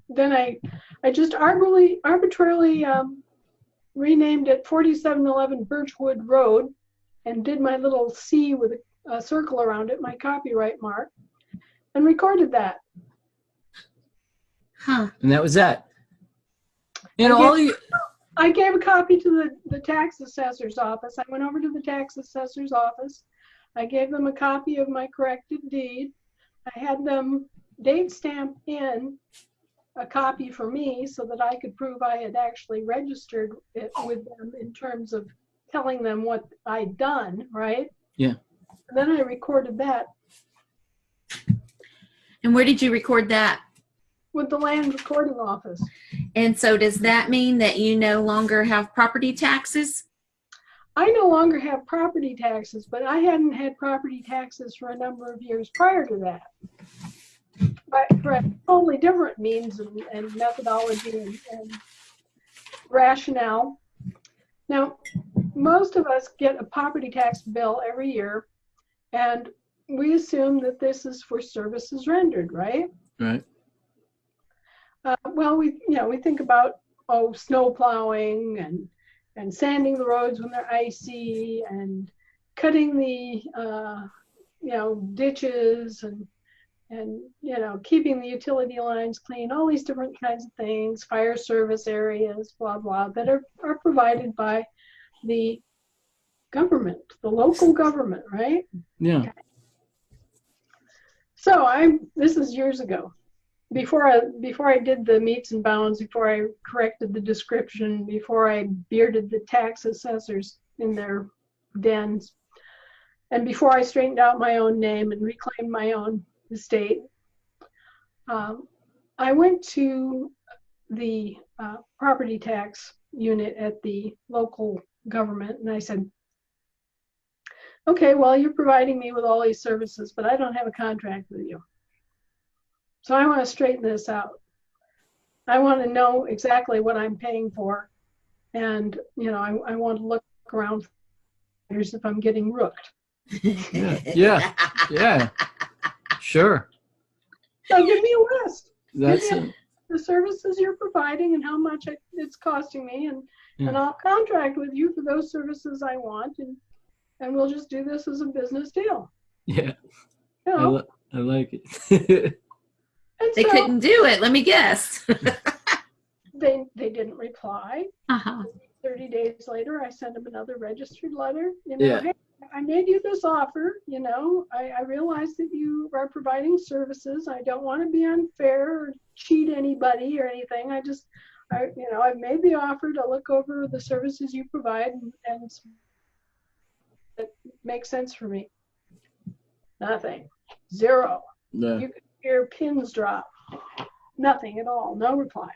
then I just arbitrarily renamed it 4711 Birchwood Road and did my little C with a circle around it, my copyright mark, and recorded that. Huh. And that was that. And all you, I gave a copy to the tax assessor's office. I went over to the tax assessor's office. I gave them a copy of my corrected deed. I had them date stamp in a copy for me so that I could prove I had actually registered it with them in terms of telling them what I'd done, right? Yeah. And then I recorded that And where did you record that? with the land recording office. And so does that mean that you no longer have property taxes? I no longer have property taxes, but I hadn't had property taxes for a number of years prior to that. But for a totally different means and methodology and rationale. Now, most of us get a property tax bill every year, and we assume that this is for services rendered, right? right. Well, we think about snow plowing and sanding the roads when they're icy and cutting the ditches and keeping the utility lines clean, all these different kinds of things, fire service areas, blah blah, that are provided by the government, the local government, right? Yeah. Okay. So this is years ago. Before I did the meets and bounds, before I corrected the description, before I bearded the tax assessors in their dens, and before I straightened out my own name and reclaimed my own estate, I went to the property tax unit at the local government and I said, okay, well, you're providing me with all these services, but I don't have a contract with you. So I want to straighten this out. I want to know exactly what I'm paying for. And, I want to look around if I'm getting rooked. Yeah. Sure. So give me a list. That's Give me it. the services you're providing and how much it's costing me. And I'll contract with you for those services I want. And we'll just do this as a business deal. Yeah. You know? I like it. And They so couldn't do it. Let me guess. they didn't reply. Uh-huh. 30 days later, I sent them another registered letter. Yeah. Hey, I made you this offer. I realize that you are providing services. I don't want to be unfair or cheat anybody or anything. I've made the offer to look over the services you provide and it makes sense for me. Nothing. Zero. Yeah. You could hear pins drop. Nothing at all. No reply.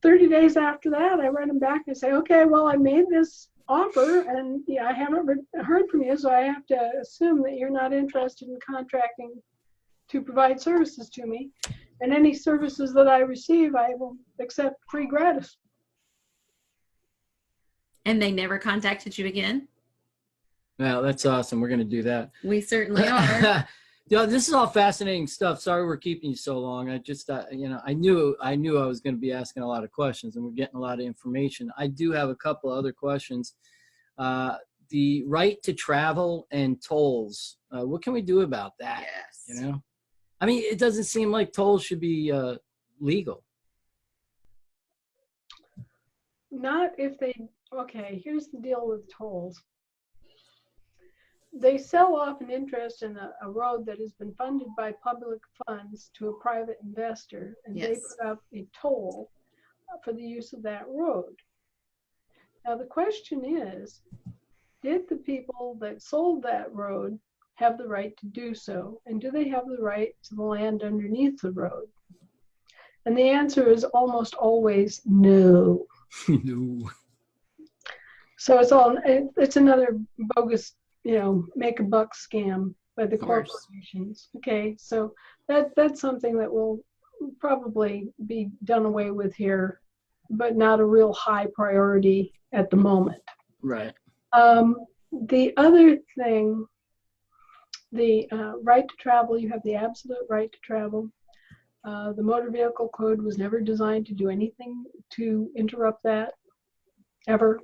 30 days after that, I write them back and say, okay, well, I made this offer and I haven't heard from you, so I have to assume that you're not interested in contracting to provide services to me. And any services that I receive, I will accept free gratis. And they never contacted you again? Wow, that's awesome. We're going to do that. We certainly are. Yeah, this is all fascinating stuff. Sorry we're keeping you so long. I just, I knew I was going to be asking a lot of questions, and we're getting a lot of information. I do have a couple other questions. The right to travel and tolls. What can we do about that? Yes. I mean, it doesn't seem like tolls should be legal. Not if okay, here's the deal with tolls. They sell off an interest in a road that has been funded by public funds to a private investor, and they Yes. put up a toll for the use of that road. Now the question is, did the people that sold that road have the right to do so? And do they have the right to the land underneath the road? And the answer is almost always no. No. So it's another bogus, make a buck scam by the Of course. corporations. Okay, so that's something that will probably be done away with here, but not a real high priority at the moment. Right. The other thing, the right to travel, you have the absolute right to travel. The motor vehicle code was never designed to do anything to interrupt that, ever.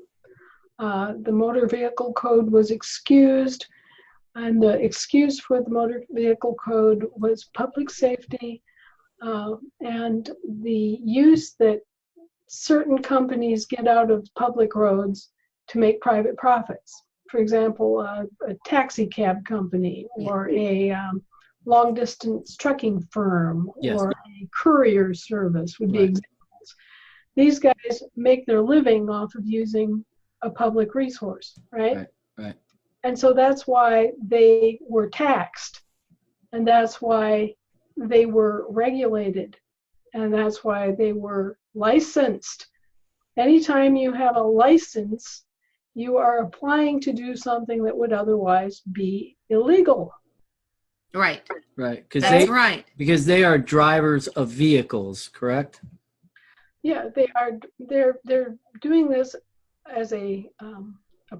The motor vehicle code was excused, and the excuse for the motor vehicle code was public safety, and the use that certain companies get out of public roads to make private profits. For example, a taxi cab company or a long distance trucking firm Yes. or a courier service would be Right. examples. These guys make their living off of using a public resource, right? Right. And so that's why they were taxed, and that's why they were regulated, and that's why they were licensed. Anytime you have a license, you are applying to do something that would otherwise be illegal. Right. Right. That's right. Because they are drivers of vehicles, correct? Yeah, they are. They're doing this as a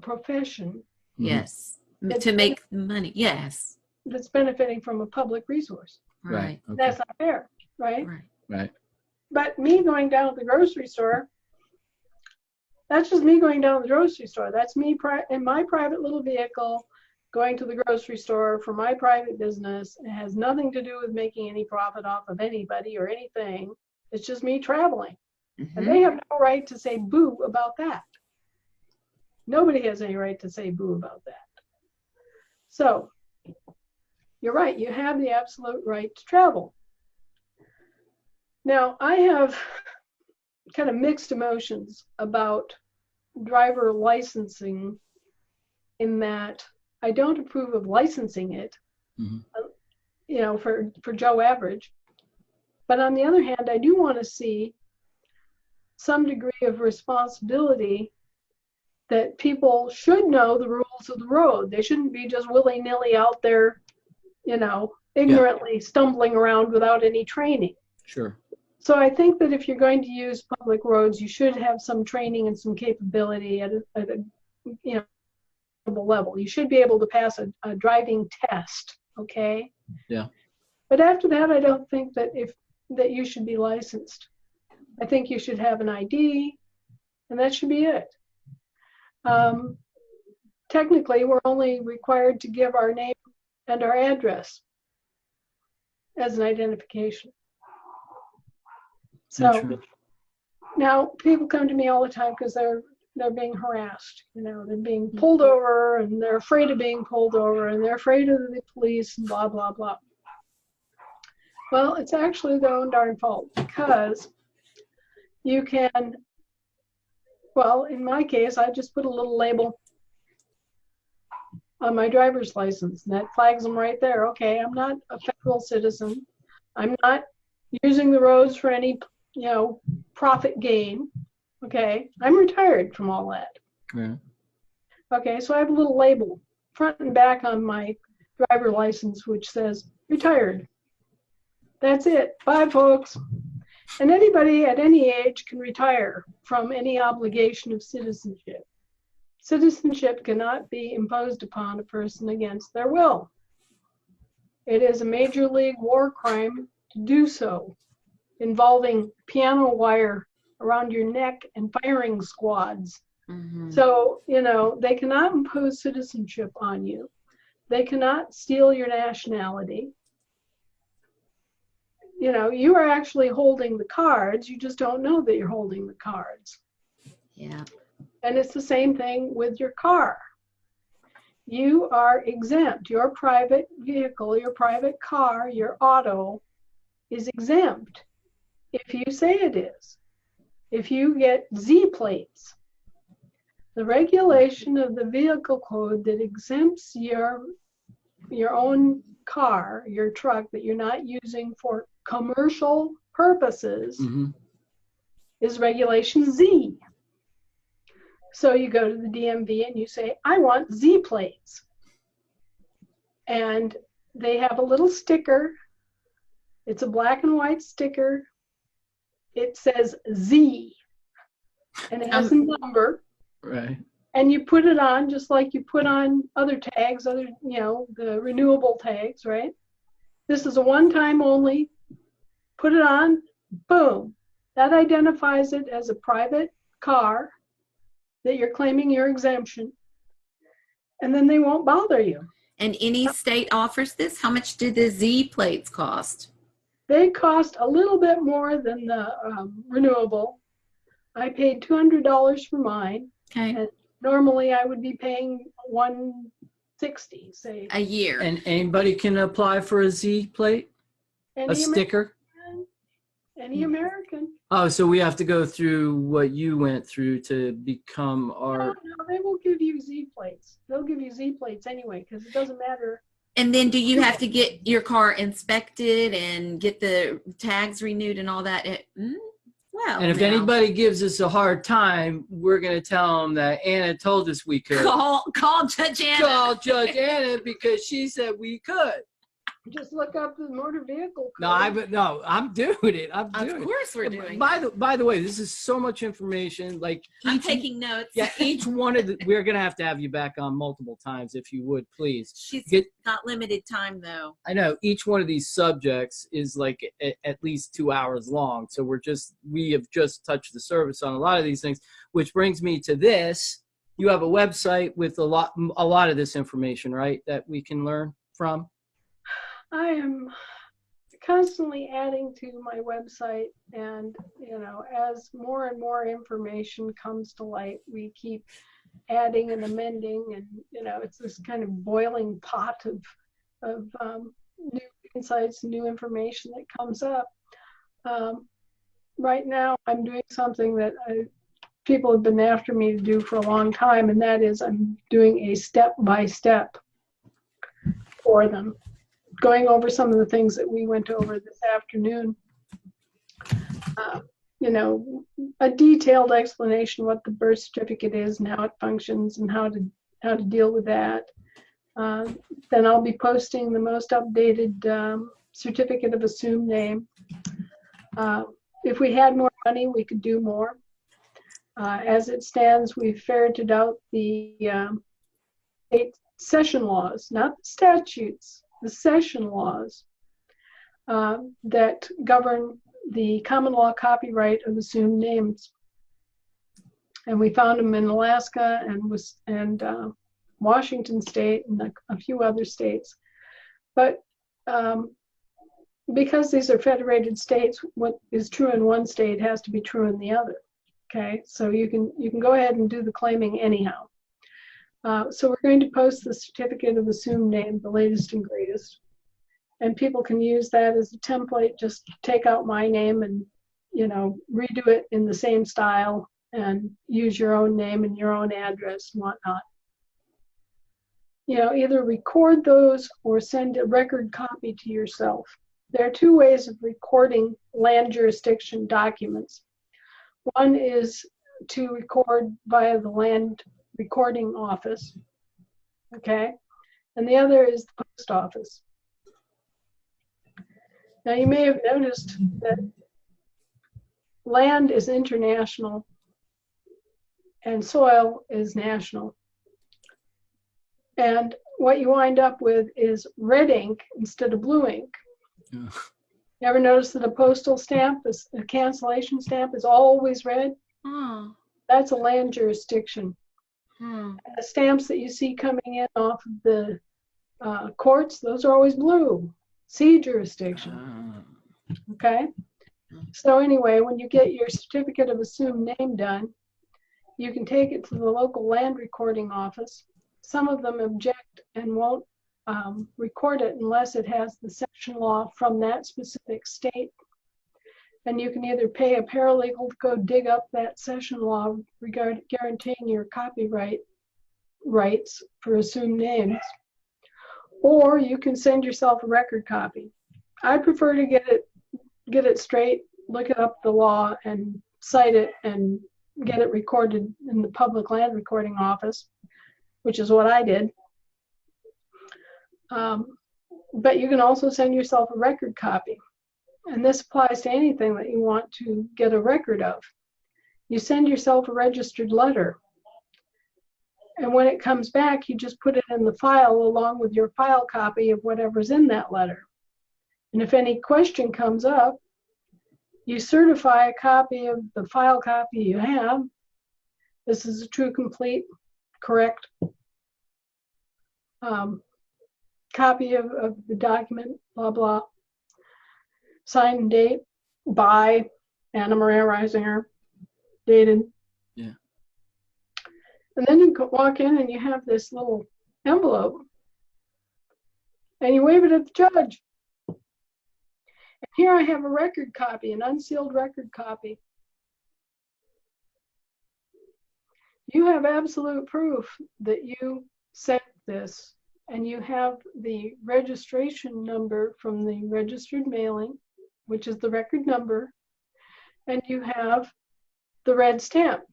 profession Yes. To make money. Yes. that's benefiting from a public resource. Right. Okay. That's not fair, right? Right. Right. But me going down to the grocery store, that's just me going down to the grocery store. That's me in my private little vehicle going to the grocery store for my private business. It has nothing to do with making any profit off of anybody or anything. It's just me traveling. And they have no right to say boo about that. Nobody has any right to say boo about that. So you're right. You have the absolute right to travel. Now, I have kind of mixed emotions about driver licensing in that I don't approve of licensing it, you know, for Joe Average. But on the other hand, I do want to see some degree of responsibility that people should know the rules of the road. They shouldn't be just willy-nilly out there, you know, ignorantly stumbling around without any training. Sure. So I think that if you're going to use public roads, you should have some training and some capability at a you know, level. You should be able to pass a driving test, okay? Yeah. But after that, I don't think that that you should be licensed. I think you should have an ID, and that should be it. Technically, we're only required to give our name and our address as an identification. So now people come to me all the time because they're being harassed. You know, they're being pulled over and they're afraid of being pulled over and they're afraid of the police and blah, blah, blah. Well, it's actually their own darn fault because you can, well, in my case, I just put a little label on my driver's license and that flags them right there. Okay, I'm not a federal citizen. I'm not using the roads for any, you know, profit gain. Okay, I'm retired from all that. Yeah. Okay, so I have a little label front and back on my driver license which says retired. That's it. Bye, folks. And anybody at any age can retire from any obligation of citizenship. Citizenship cannot be imposed upon a person against their will. It is a major league war crime to do so, involving piano wire around your neck and firing squads. So, you know, they cannot impose citizenship on you. They cannot steal your nationality. You know, you are actually holding the cards. You just don't know that you're holding the cards. Yeah. And it's the same thing with your car. You are exempt. Your private vehicle, your private car, your auto is exempt if you say it is. If you get Z plates, the regulation of the vehicle code that exempts your own car, your truck that you're not using for commercial purposes is regulation Z. So you go to the DMV and you say, I want Z plates. And they have a little sticker. It's a black and white sticker. It says Z. And it has a number. Right. And you put it on just like you put on other tags, you know, the renewable tags, right? This is a one-time only. Put it on, boom. That identifies it as a private car that you're claiming your exemption. And then they won't bother you. And any state offers this? How much do the Z plates cost? They cost a little bit more than the renewable, I paid $200 for mine. Okay. And normally I would be paying $160, say. A year. And anybody can apply for a Z plate, a sticker? Any American. Oh, so we have to go through what you went through to become our. No, they will give you Z plates. They'll give you Z plates anyway, because it doesn't matter. And then do you have to get your car inspected and get the tags renewed and all that? Well, And if now, anybody gives us a hard time, we're going to tell them that Anna told us we could. call Judge Anna. Call Judge Anna because she said we could. Just look up the motor vehicle code. I'm doing it. I'm doing it. Of course we're doing it. By the way, this is so much information. Like I'm taking notes. Yeah, each one of we're gonna have you back on multiple times if you would, please. She's Get, got limited time though. I know each one of these subjects is like at least 2 hours long. So we have just touched the surface on a lot of these things, which brings me to this. You have a website with a lot of this information, right? That we can learn from. I am constantly adding to my website, and as more and more information comes to light, we keep adding and amending, and it's this kind of boiling pot of new insights, new information that comes up. Right now, I'm doing something that people have been after me to do for a long time, and that is I'm doing a step-by-step for them, going over some of the things that we went over this afternoon. A detailed explanation what the birth certificate is and how it functions and how to deal with that. Then I'll be posting the most updated certificate of assumed name. If we had more money, we could do more. As it stands, we've ferreted out the state session laws, not the statutes, the session laws that govern the common law copyright of assumed names. And we found them in Alaska and Washington State and a few other states. But because these are federated states, what is true in one state has to be true in the other. Okay, so you can go ahead and do the claiming anyhow. So we're going to post the certificate of assumed name, the latest and greatest. And people can use that as a template, just take out my name and, redo it in the same style and use your own name and your own address and whatnot. Either record those or send a record copy to yourself. There are two ways of recording land jurisdiction documents. One is to record via the land recording office, okay? And the other is the post office. Now you may have noticed that land is international and soil is national. And what you wind up with is red ink instead of blue ink. Yeah. You ever notice that a postal stamp, a cancellation stamp is always red? Oh. That's a land jurisdiction. Hmm. The stamps that you see coming in off of the courts, those are always blue. Sea jurisdiction. Okay? So anyway, when you get your certificate of assumed name done, you can take it to the local land recording office. Some of them object and won't record it unless it has the section law from that specific state. And you can either pay a paralegal to go dig up that session law guaranteeing your copyright rights for assumed names, or you can send yourself a record copy. I prefer to get it straight, look it up the law, and cite it and get it recorded in the public land recording office, which is what I did. But you can also send yourself a record copy. And this applies to anything that you want to get a record of. You send yourself a registered letter. And when it comes back, you just put it in the file along with your file copy of whatever's in that letter. And if any question comes up, you certify a copy of the file copy you have. This is a true, complete, correct copy of the document, blah, blah. Signed and date by Anna Maria Reisinger. dated. Yeah. And then you walk in and you have this little envelope and you wave it at the judge. And here I have a record copy, an unsealed record copy. You have absolute proof that you sent this, and you have the registration number from the registered mailing, which is the record number, and you have the red stamp.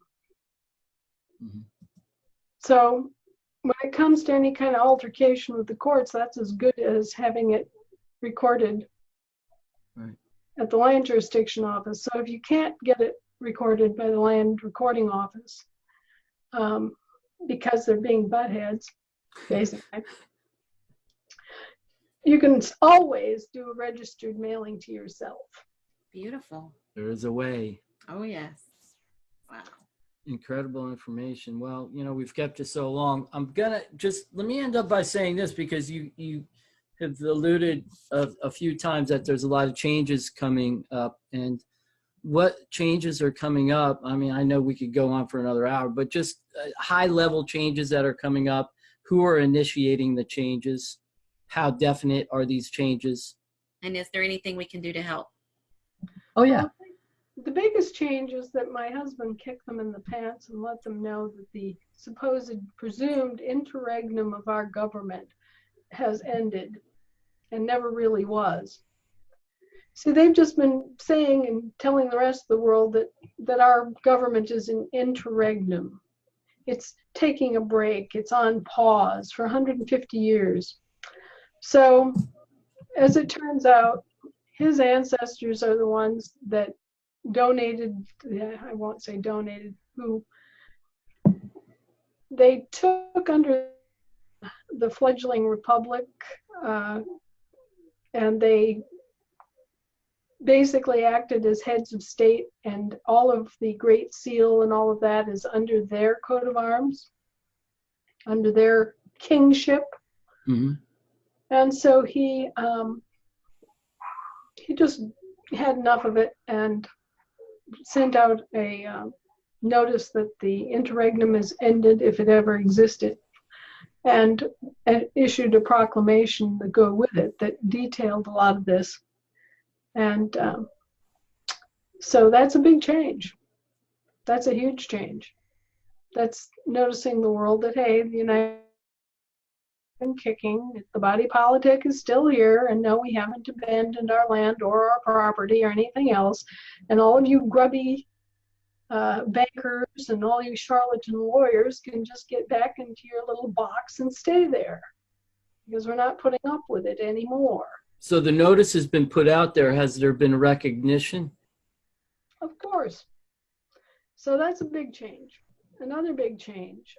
Mhm. So when it comes to any kind of altercation with the courts, that's as good as having it recorded Right. at the land jurisdiction office. So if you can't get it recorded by the land recording office, because they're being butt heads, basically, you can always do a registered mailing to yourself. Beautiful. There is a way. Oh, yes. Wow. Incredible information. Well, we've kept you so long. I'm gonna let me end up by saying this, because you have alluded a few times that there's a lot of changes coming up, and what changes are coming up. I mean, I know we could go on for another hour, but just high level changes that are coming up. Who are initiating the changes? How definite are these changes? And is there anything we can do to help? Oh, yeah. Well, the biggest change is that my husband kicked them in the pants and let them know that the supposed presumed interregnum of our government has ended and never really was. See, they've just been saying and telling the rest of the world that our government is an interregnum. It's taking a break. It's on pause for 150 years. So, as it turns out, his ancestors are the ones that donated, I won't say donated, who they took under the fledgling republic, and they basically acted as heads of state, and all of the Great Seal and all of that is under their coat of arms, under their kingship. Mm-hmm. And so he just had enough of it and sent out a notice that the interregnum is ended, if it ever existed, and issued a proclamation to go with it that detailed a lot of this. And so that's a big change. That's a huge change. That's noticing the world that, hey, the United States kicking, the body politic is still here, and no, we haven't abandoned our land or our property or anything else. And all of you grubby bankers and all you charlatan lawyers can just get back into your little box and stay there, because we're not putting up with it anymore. So the notice has been put out there. Has there been recognition? Of course. So that's a big change. Another big change.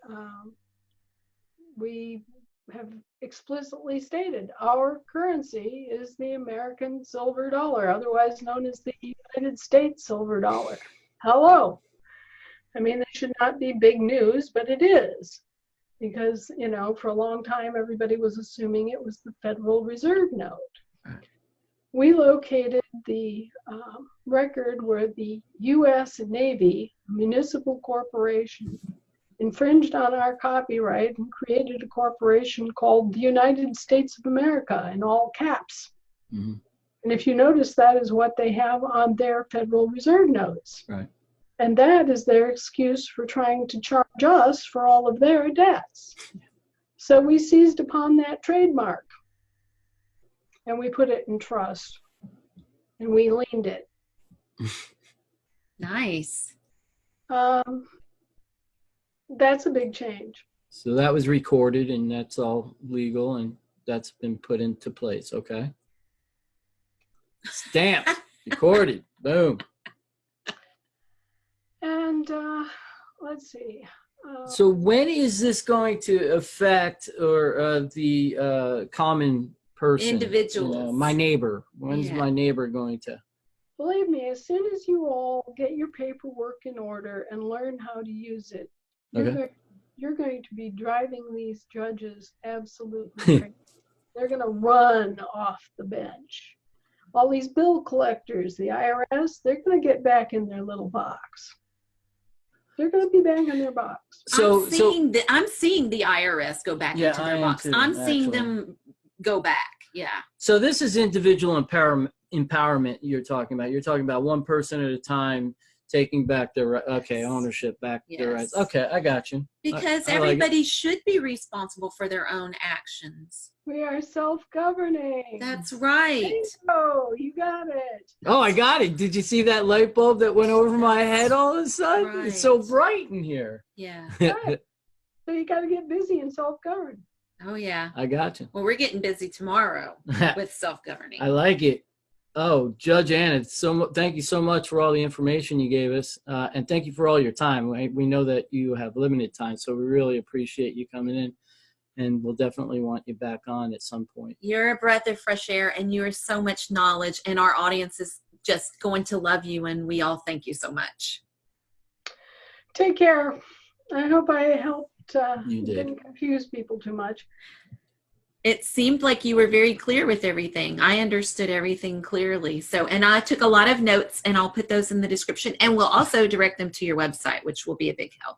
We have explicitly stated our currency is the American silver dollar, otherwise known as the United States silver dollar. Hello. I mean, that should not be big news, but it is. Because, for a long time, everybody was assuming it was the Federal Reserve note. We located the record where the U.S. Navy municipal corporation infringed on our copyright and created a corporation called the United States of America in all caps. Mm-hmm. And if you notice, that is what they have on their Federal Reserve notes. Right. And that is their excuse for trying to charge us for all of their debts. So we seized upon that trademark and we put it in trust and we liened it. Nice. That's a big change. So that was recorded and that's all legal and that's been put into place. Okay. Stamped, recorded, boom. And let's see. So when is this going to affect the common person? Individuals. My neighbor. When's Yeah. my neighbor going to? Believe me, as soon as you all get your paperwork in order and learn how to use it, Okay. you're going to be driving these judges absolutely crazy. They're going to run off the bench. All these bill collectors, the IRS, they're going to get back in their little box. They're going to be back in their box. So I'm seeing the IRS go back Yeah, into I their am box. too, I'm seeing actually. them go back. Yeah. so this is individual empowerment you're talking about. You're talking about one person at a time taking back their ownership back their rights. Yes. Okay, I got you. Because I like it. everybody should be responsible for their own actions. We are self-governing. That's right. Bingo, you got it. Oh, I got it. Did you see that light bulb that went over my head all of a sudden? It's so Right. bright in here. Yeah. Right. So you got to get busy and self-govern. Oh, yeah. I got you. Well, we're getting busy tomorrow with self-governing. I like it. Oh, Judge Anna, thank you so much for all the information you gave us, and thank you for all your time. We know that you have limited time, so we really appreciate you coming in, and we'll definitely want you back on at some point. You're a breath of fresh air, and you are so much knowledge, and our audience is just going to love you, and we all thank you so much. Take care. I hope I helped. You did. Didn't confuse people too much. It seemed like you were very clear with everything. I understood everything clearly. So, and I took a lot of notes, and I'll put those in the description, and we'll also direct them to your website, which will be a big help.